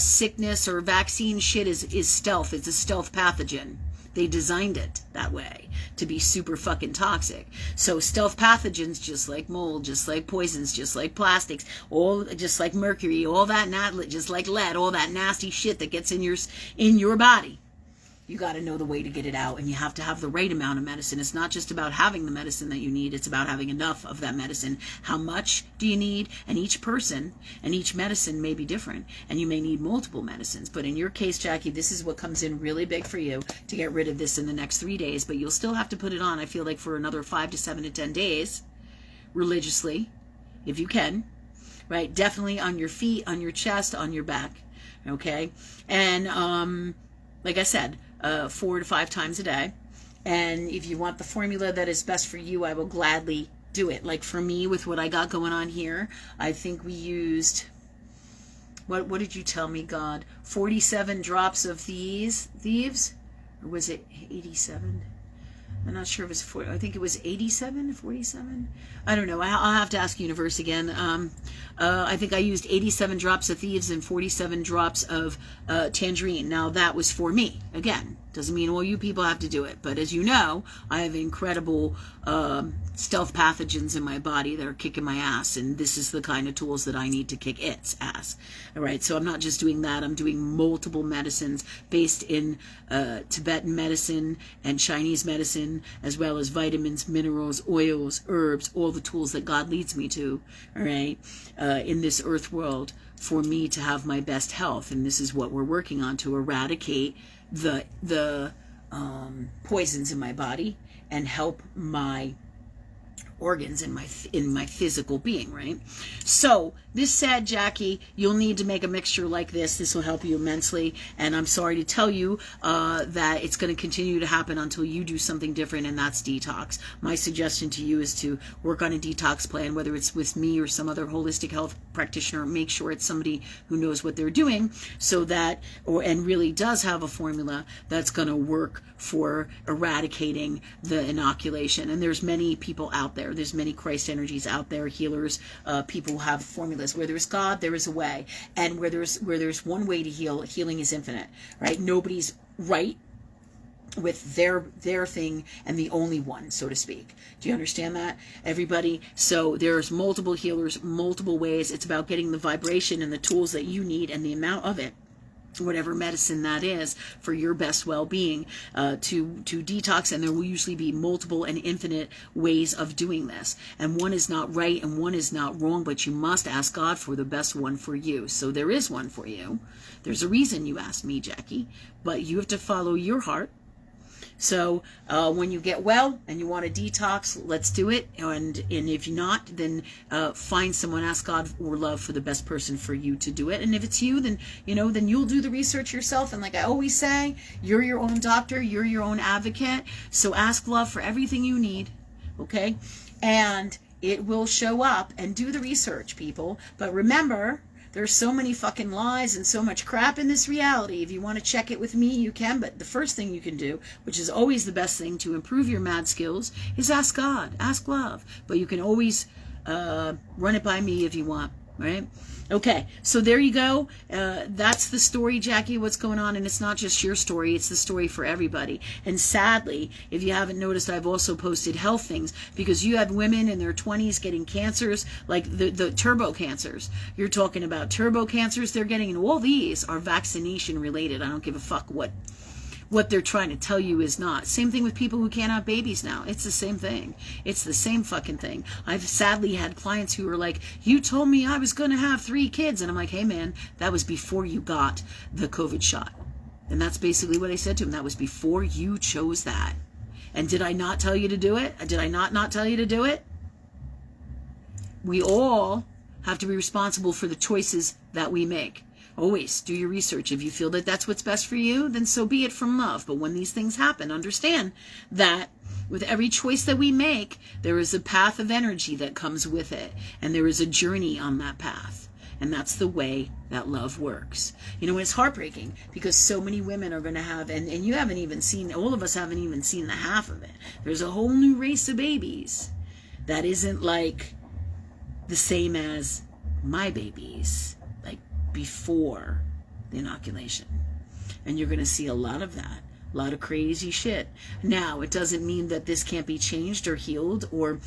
sickness or vaccine shit is stealth. It's a stealth pathogen. They designed it that way to be super fucking toxic. So stealth pathogens, just like mold, just like poisons, just like plastics, all just like mercury, all that just like lead, all that nasty shit that gets in your body. You got to know the way to get it out, and you have to have the right amount of medicine. It's not just about having the medicine that you need. It's about having enough of that medicine. How much do you need? And each person and each medicine may be different, and you may need multiple medicines. But in your case, Jackie, this is what comes in really big for you to get rid of this in the next 3 days. But you'll still have to put it on, I feel like, for another 5 to 7 to 10 days, religiously, if you can, right? Definitely on your feet, on your chest, on your back, okay? And like I said, 4 to 5 times a day. And if you want the formula that is best for you, I will gladly do it. Like for me, with what I got going on here, I think we used What did you tell me, God? 47 drops of thieves? Or was it 87? I'm not sure if it was 40. I think it was 87, 47. I don't know. I'll have to ask Universe again. I think I used 87 drops of thieves and 47 drops of tangerine. Now that was for me. Again, doesn't mean all you people have to do it. But as you know, I have incredible stealth pathogens in my body that are kicking my ass. And this is the kind of tools that I need to kick its ass. All right. So I'm not just doing that. I'm doing multiple medicines based in Tibetan medicine and Chinese medicine, as well as vitamins, minerals, oils, herbs, all the tools that God leads me to, all right, in this earth world for me to have my best health. And this is what we're working on, to eradicate the poisons in my body and help my organs in my physical being, right? So this said, Jackie, you'll need to make a mixture like this. This will help you immensely. And I'm sorry to tell you that it's going to continue to happen until you do something different, and that's detox. My suggestion to you is to work on a detox plan, whether it's with me or some other holistic health practitioner. Make sure it's somebody who knows what they're doing, so that, and really does have a formula that's going to work for eradicating the inoculation. And there's many people out there. There's many Christ energies out there, healers, people who have formulas. Where there's God, there is a way. And where there's one way to heal, healing is infinite, right? Nobody's right with their thing and the only one, so to speak. Do you understand that, everybody? So there's multiple healers, multiple ways. It's about getting the vibration and the tools that you need and the amount of it, whatever medicine that is, for your best well-being, to detox. And there will usually be multiple and infinite ways of doing this, and one is not right and one is not wrong, but you must ask God for the best one for you. So there is one for you. There's a reason you asked me, Jackie, but you have to follow your heart. So when you get well and you want to detox, let's do it. And if you're not, then find someone, ask God or love for the best person for you to do it. And if it's you, then then you'll do the research yourself. And like I always say, you're your own doctor, you're your own advocate. So ask love for everything you need, okay? And it will show up. And do the research, people. But remember, there's so many fucking lies and so much crap in this reality. If you want to check it with me, you can. But the first thing you can do, which is always the best thing to improve your mad skills, is ask God, ask love. But you can always run it by me if you want, right? Okay, so there you go. That's the story, Jackie, what's going on. And it's not just your story, it's the story for everybody. And sadly, if you haven't noticed, I've also posted health things, because you have women in their 20s getting cancers, like the turbo cancers. You're talking about turbo cancers they're getting, and all these are vaccination related. I don't give a fuck what they're trying to tell you is not. Same thing with people who can't have babies now. It's the same thing. It's the same fucking thing. I've sadly had clients who are like, you told me I was going to have 3 kids. And I'm like, hey man, that was before you got the COVID shot. And that's basically what I said to him. That was before you chose that. And did I not tell you to do it? Did I not tell you to do it? We all have to be responsible for the choices that we make. Always do your research. If you feel that that's what's best for you, then so be it, from love. But when these things happen, understand that with every choice that we make, there is a path of energy that comes with it. And there is a journey on that path. And that's the way that love works. It's heartbreaking, because so many women are going to have, and you haven't even seen, all of us haven't even seen the half of it. There's a whole new race of babies that isn't like the same as my babies, like before the inoculation. And you're going to see a lot of that, a lot of crazy shit. Now, it doesn't mean that this can't be changed or healed or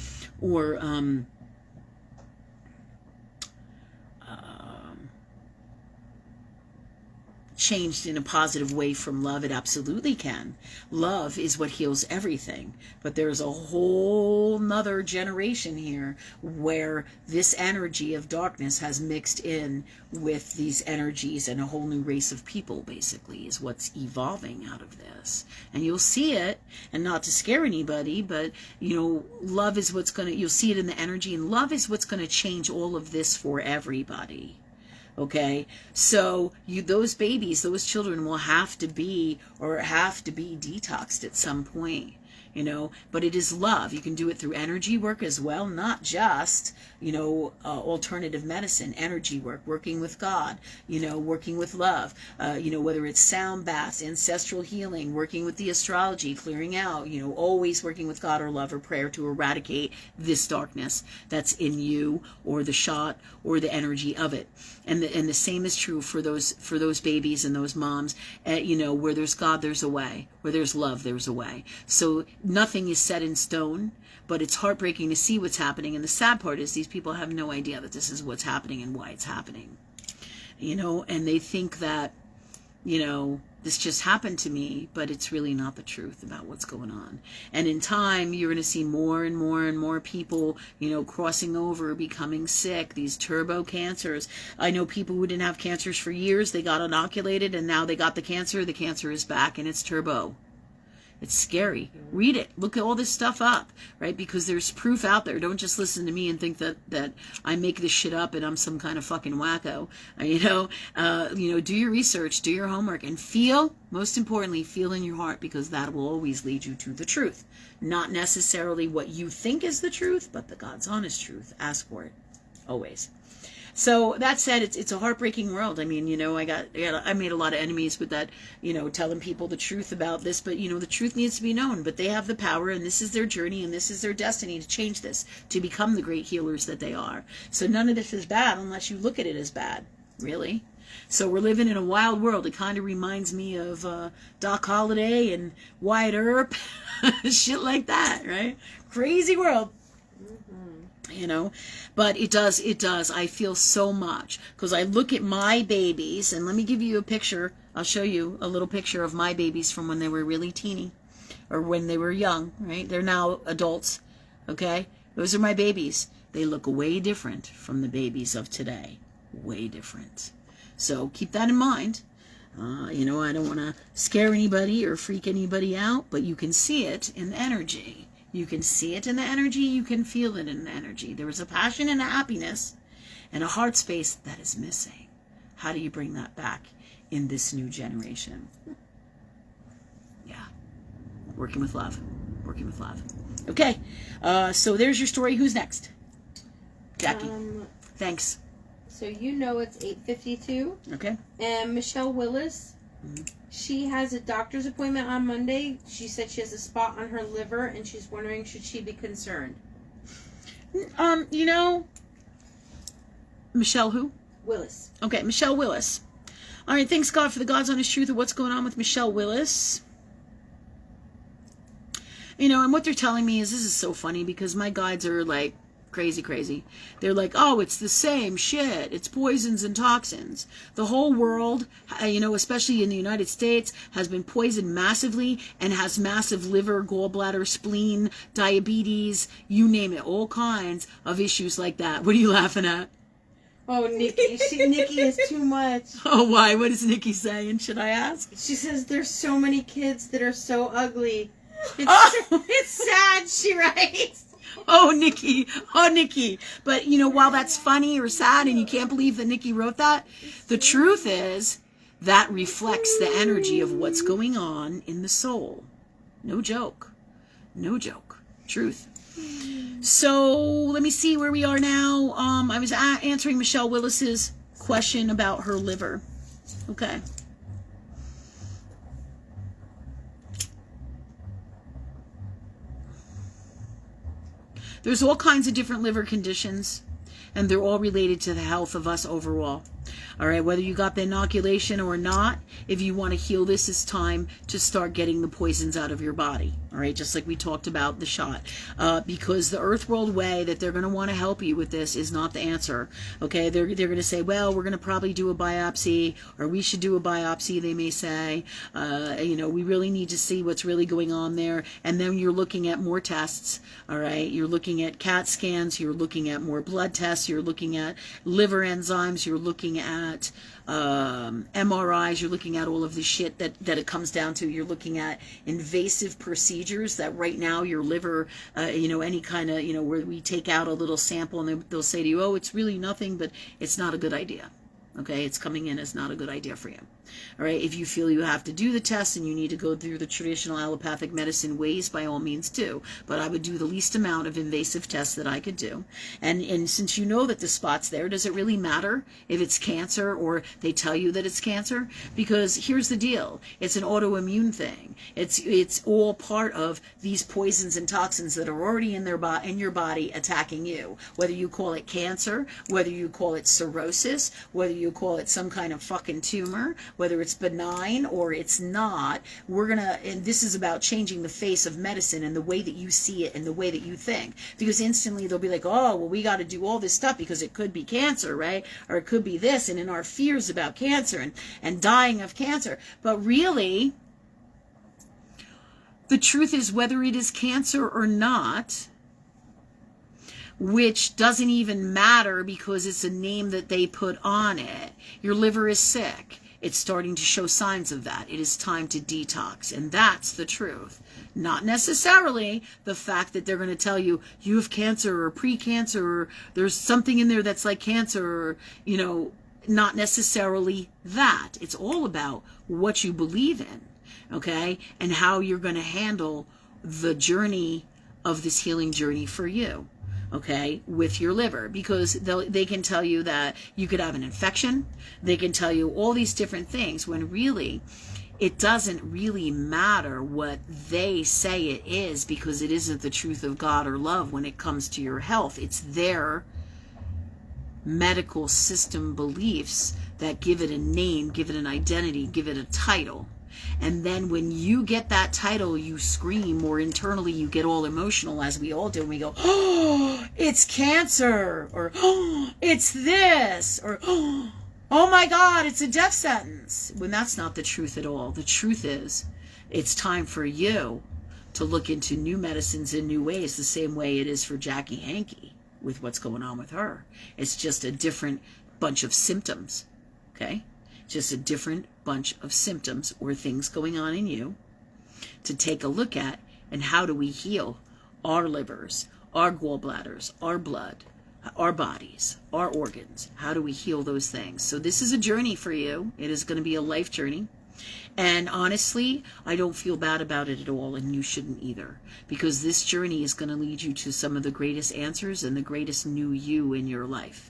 changed in a positive way from love. It absolutely can. Love is what heals everything. But there's a whole nother generation here where this energy of darkness has mixed in with these energies, and a whole new race of people basically is what's evolving out of this. And you'll see it, and not to scare anybody, but love is what's going to, you'll see it in the energy, and love is what's going to change all of this for everybody. Okay, so those babies, those children will have to be detoxed at some point. but it is love. You can do it through energy work as well, not just, alternative medicine, energy work, working with God, working with love, whether it's sound baths, ancestral healing, working with the astrology, clearing out, always working with God or love or prayer to eradicate this darkness that's in you or the shot or the energy of it. And the same is true for those babies and those moms. Where there's God, there's a way. Where there's love, there's a way. So nothing is set in stone, but it's heartbreaking to see what's happening. And the sad part is these people have no idea that this is what's happening and why it's happening. And they think that, this just happened to me, but it's really not the truth about what's going on. And in time, you're going to see more and more and more people, crossing over, becoming sick, these turbo cancers. I know people who didn't have cancers for years, they got inoculated, and now they got the cancer is back, and it's turbo. It's scary. Read it. Look at all this stuff up, right? Because there's proof out there. Don't just listen to me and think that I make this shit up and I'm some kind of fucking wacko. Do your research, do your homework, and most importantly, feel in your heart, because that will always lead you to the truth. Not necessarily what you think is the truth, but the God's honest truth. Ask for it. Always. So that said, it's a heartbreaking world. I mean, I made a lot of enemies with that, telling people the truth about this, but the truth needs to be known. But they have the power, and this is their journey, and this is their destiny to change this, to become the great healers that they are. So none of this is bad unless you look at it as bad, really. So we're living in a wild world. It kind of reminds me of Doc Holliday and Wyatt Earp, shit like that, right? Crazy world. But it does. I feel so much, because I look at my babies, and let me give you a picture. I'll show you a little picture of my babies from when they were really teeny, or when they were young, right? They're now adults, okay? Those are my babies. They look way different from the babies of today. Way different. So keep that in mind. I don't want to scare anybody or freak anybody out, but you can see it in the energy. You can see it in the energy. You can feel it in the energy. There is a passion and a happiness and a heart space that is missing. How do you bring that back in this new generation? Yeah. Working with love. Working with love. Okay. So there's your story. Who's next? Jackie. Thanks. So it's 8:52. Okay. And Michelle Willis, she has a doctor's appointment on Monday. She said she has a spot on her liver, and she's wondering, should she be concerned? Michelle who? Willis. Okay, Michelle Willis. All right, thanks God for the God's honest truth of what's going on with Michelle Willis. And what they're telling me is, this is so funny, because my guides are like, crazy. They're like, oh, it's the same shit. It's poisons and toxins. The whole world, especially in the United States, has been poisoned massively and has massive liver, gallbladder, spleen, diabetes, you name it, all kinds of issues like that. What are you laughing at? Oh, Nikki. Nikki is too much. Oh, why? What is Nikki saying? Should I ask? She says there's so many kids that are so ugly. It's sad, she writes. Oh, Nikki. But, while that's funny or sad and you can't believe that Nikki wrote that, the truth is that reflects the energy of what's going on in the soul. No joke. Truth. So let me see where we are now. I was answering Michelle Willis's question about her liver. Okay. There's all kinds of different liver conditions, and they're all related to the health of us overall. All right, whether you got the inoculation or not, if you want to heal this, it's time to start getting the poisons out of your body. All right, just like we talked about the shot. Because the Earth World way that they're going to want to help you with this is not the answer. Okay, they're going to say, well, we're going to probably do a biopsy, or we should do a biopsy, they may say. We really need to see what's really going on there. And then you're looking at more tests. All right, you're looking at CAT scans, you're looking at more blood tests, you're looking at liver enzymes, you're looking at MRIs, you're looking at all of the shit that it comes down to. You're looking at invasive procedures that right now your liver, any kind of, where we take out a little sample and they'll say to you, oh, it's really nothing, but it's not a good idea. Okay, it's coming in as not a good idea for you. All right, if you feel you have to do the test and you need to go through the traditional allopathic medicine ways, by all means do. But I would do the least amount of invasive tests that I could do. And since you know that the spot's there, does it really matter if it's cancer or they tell you that it's cancer? Because here's the deal. It's an autoimmune thing. It's all part of these poisons and toxins that are already in your body attacking you. Whether you call it cancer, whether you call it cirrhosis, whether you call it some kind of fucking tumor, whether it's benign or it's not, and this is about changing the face of medicine and the way that you see it and the way that you think. Because instantly they'll be like, oh, well, we got to do all this stuff because it could be cancer, right? Or it could be this, and in our fears about cancer and dying of cancer. But really, the truth is, whether it is cancer or not, which doesn't even matter because it's a name that they put on it, your liver is sick. It's starting to show signs of that. It is time to detox. And that's the truth. Not necessarily the fact that they're going to tell you, you have cancer or pre-cancer, or there's something in there that's like cancer, or, not necessarily that. It's all about what you believe in, okay? And how you're going to handle the journey of this healing journey for you. Okay, with your liver, because they can tell you that you could have an infection. They can tell you all these different things when really it doesn't really matter what they say it is, because it isn't the truth of God or love when it comes to your health. It's their medical system beliefs that give it a name, give it an identity, give it a title. And then when you get that title, you scream, or internally you get all emotional, as we all do, and we go, oh, it's cancer, or oh, it's this, or oh my God, it's a death sentence. When that's not the truth at all. The truth is, it's time for you to look into new medicines in new ways, the same way it is for Jackie Hankey with what's going on with her. It's just a different bunch of symptoms, okay? Just a different bunch of symptoms or things going on in you to take a look at. And how do we heal our livers, our gallbladders, our blood, our bodies, our organs? How do we heal those things? So this is a journey for you. It is going to be a life journey. And honestly, I don't feel bad about it at all, and you shouldn't either, because this journey is going to lead you to some of the greatest answers and the greatest new you in your life.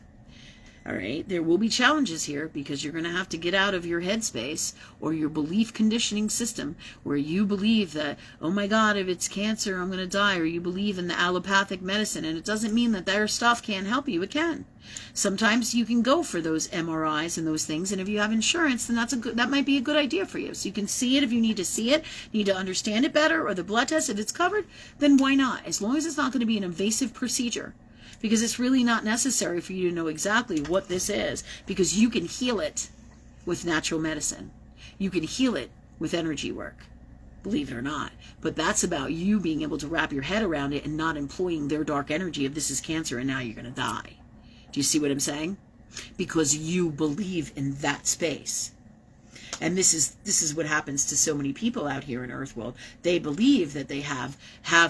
All right, there will be challenges here, because you're going to have to get out of your headspace or your belief conditioning system where you believe that, oh my God, if it's cancer, I'm going to die, or you believe in the allopathic medicine. And it doesn't mean that their stuff can't help you. It can. Sometimes you can go for those MRIs and those things, and if you have insurance, then that might be a good idea for you. So you can see it if you need to see it, need to understand it better, or the blood test, if it's covered, then why not? As long as it's not going to be an invasive procedure. Because it's really not necessary for you to know exactly what this is, because you can heal it with natural medicine. You can heal it with energy work, believe it or not. But that's about you being able to wrap your head around it and not employing their dark energy of this is cancer and now you're going to die. Do you see what I'm saying? Because you believe in that space. And this is what happens to so many people out here in Earthworld. They believe that they have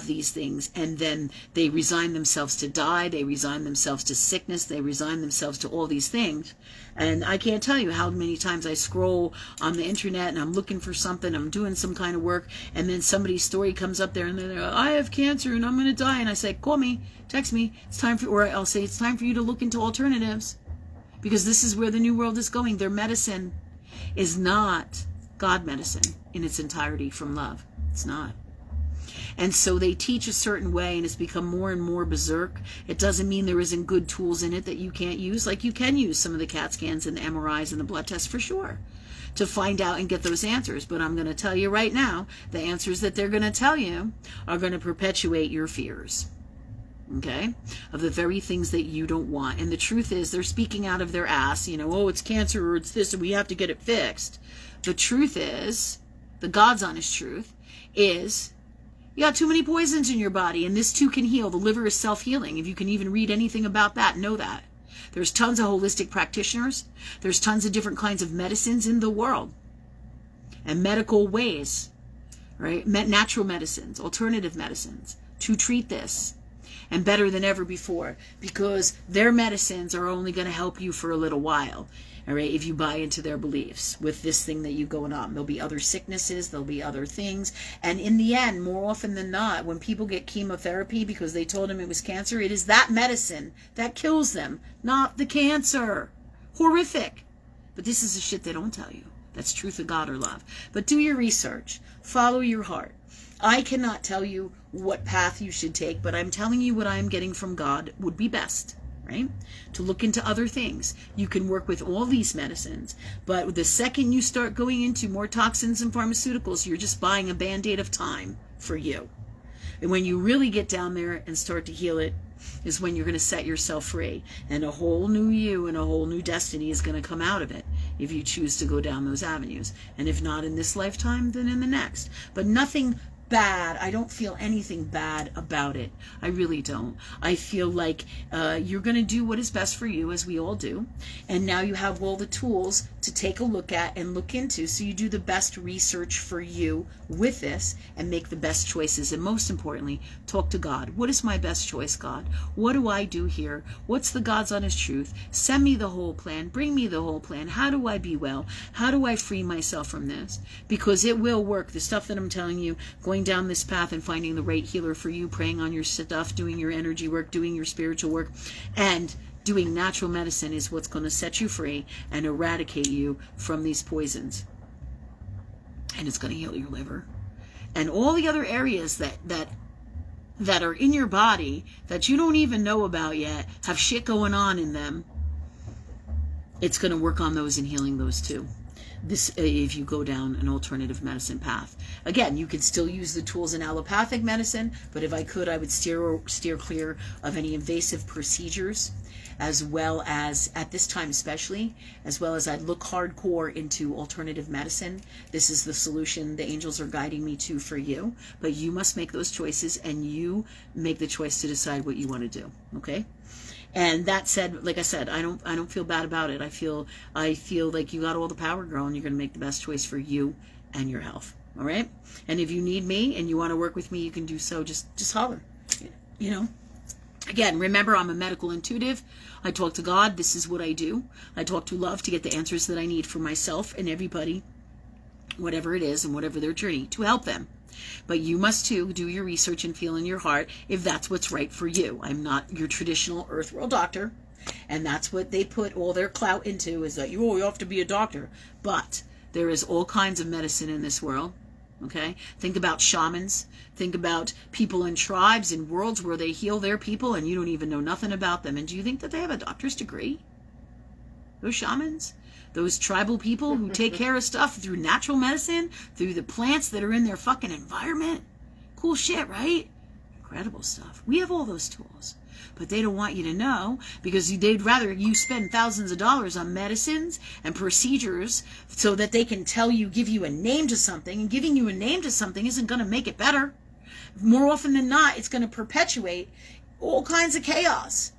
these things, and then they resign themselves to die. They resign themselves to sickness. They resign themselves to all these things. And I can't tell you how many times I scroll on the internet and I'm looking for something. I'm doing some kind of work, and then somebody's story comes up there, and they're like, I have cancer and I'm going to die. And I say, call me, text me. It's time for, or I'll say, it's time for you to look into alternatives, because this is where the new world is going. Their medicine is not God medicine in its entirety from love. It's not. And so they teach a certain way, and it's become more and more berserk. It doesn't mean there isn't good tools in it that you can't use. Like, you can use some of the CAT scans and the MRIs and the blood tests for sure to find out and get those answers. But I'm going to tell you right now, the answers that they're going to tell you are going to perpetuate your fears. Okay, of the very things that you don't want. And the truth is, they're speaking out of their ass, oh, it's cancer, or it's this, and we have to get it fixed. The truth is, the God's honest truth is, you got too many poisons in your body, and this too can heal. The liver is self-healing. If you can even read anything about that, know that. There's tons of holistic practitioners. There's tons of different kinds of medicines in the world, and medical ways, right? Natural medicines, alternative medicines to treat this. And better than ever before, because their medicines are only going to help you for a little while. All right, if you buy into their beliefs with this thing that you going on, there'll be other sicknesses, there'll be other things, and in the end, more often than not, when people get chemotherapy because they told them it was cancer, it is that medicine that kills them, not the cancer. Horrific. But this is the shit they don't tell you. That's truth of God or love. But do your research. Follow your heart. I cannot tell you what path you should take, but I'm telling you what I'm getting from God would be best. Right? To look into other things. You can work with all these medicines, but the second you start going into more toxins and pharmaceuticals, you're just buying a band-aid of time for you. And when you really get down there and start to heal it, is when you're going to set yourself free. And a whole new you and a whole new destiny is going to come out of it if you choose to go down those avenues. And if not in this lifetime, then in the next. But nothing bad. I don't feel anything bad about it. I really don't. I feel like you're going to do what is best for you, as we all do. And now you have all the tools to take a look at and look into, so you do the best research for you with this and make the best choices. And most importantly, talk to God. What is my best choice, God? What do I do here? What's the God's honest truth? Send me the whole plan. Bring me the whole plan. How do I be well? How do I free myself from this? Because it will work. The stuff that I'm telling you, going down this path and finding the right healer for you, praying on your stuff, doing your energy work, doing your spiritual work, and doing natural medicine is what's going to set you free and eradicate you from these poisons. And it's going to heal your liver. And all the other areas that are in your body that you don't even know about yet, have shit going on in them, it's going to work on those and healing those too. This, if you go down an alternative medicine path. Again, you can still use the tools in allopathic medicine, but if I could, I would steer clear of any invasive procedures, as well as, at this time especially, as well as I'd look hardcore into alternative medicine. This is the solution the angels are guiding me to for you, but you must make those choices, and you make the choice to decide what you want to do, okay? And that said, like I said, I don't feel bad about it. I feel like you got all the power, girl, and you're going to make the best choice for you and your health. All right? And if you need me and you want to work with me, you can do so. Just holler. You know? Again, remember, I'm a medical intuitive. I talk to God. This is what I do. I talk to love to get the answers that I need for myself and everybody, whatever it is and whatever their journey, to help them. But you must too do your research and feel in your heart if that's what's right for you. I'm not your traditional earth world doctor, and that's what they put all their clout into, is that you have to be a doctor. But there is all kinds of medicine in this world. Okay? Think about shamans. Think about people in tribes and worlds where they heal their people and you don't even know nothing about them. And do you think that they have a doctor's degree? Those shamans? Those tribal people who take care of stuff through natural medicine, through the plants that are in their fucking environment. Cool shit, right? Incredible stuff. We have all those tools. But they don't want you to know, because they'd rather you spend thousands of dollars on medicines and procedures so that they can give you a name to something. And giving you a name to something isn't going to make it better. More often than not, it's going to perpetuate all kinds of chaos.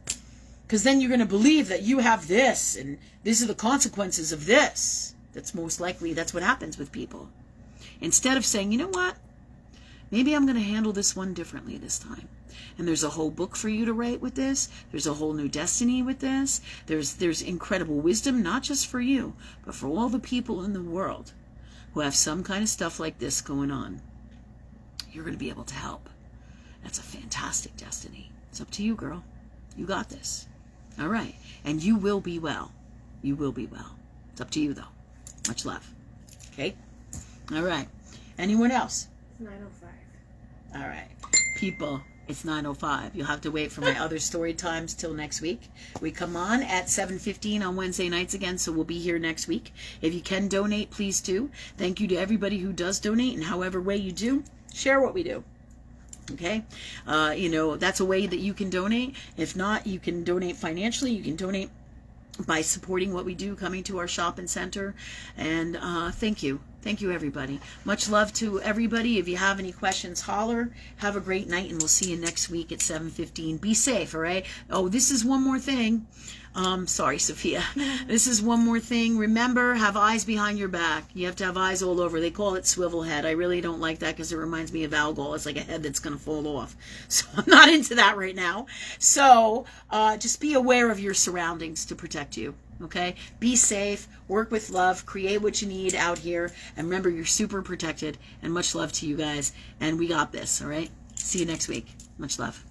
Because then you're going to believe that you have this, and these are the consequences of this. That's most likely, that's what happens with people. Instead of saying, you know what? Maybe I'm going to handle this one differently this time. And there's a whole book for you to write with this. There's a whole new destiny with this. There's incredible wisdom, not just for you, but for all the people in the world who have some kind of stuff like this going on. You're going to be able to help. That's a fantastic destiny. It's up to you, girl. You got this. All right. And you will be well. You will be well. It's up to you, though. Much love. Okay? All right. Anyone else? 9:05. All right. People, it's 9:05. You'll have to wait for my other story times till next week. We come on at 7:15 on Wednesday nights again, so we'll be here next week. If you can donate, please do. Thank you to everybody who does donate, and however way you do, share what we do. Okay, that's a way that you can donate. If not, you can donate financially. You can donate by supporting what we do, coming to our shopping center. And thank you, everybody. Much love to everybody. If you have any questions, holler. Have a great night, and we'll see you next week at 7:15. Be safe, all right? Oh, this is one more thing. Sorry, Sophia. This is one more thing. Remember, have eyes behind your back. You have to have eyes all over. They call it swivel head. I really don't like that because it reminds me of Algol. It's like a head that's going to fall off. So I'm not into that right now. So just be aware of your surroundings to protect you. Okay? Be safe. Work with love. Create what you need out here. And remember, you're super protected. And much love to you guys. And we got this. All right? See you next week. Much love.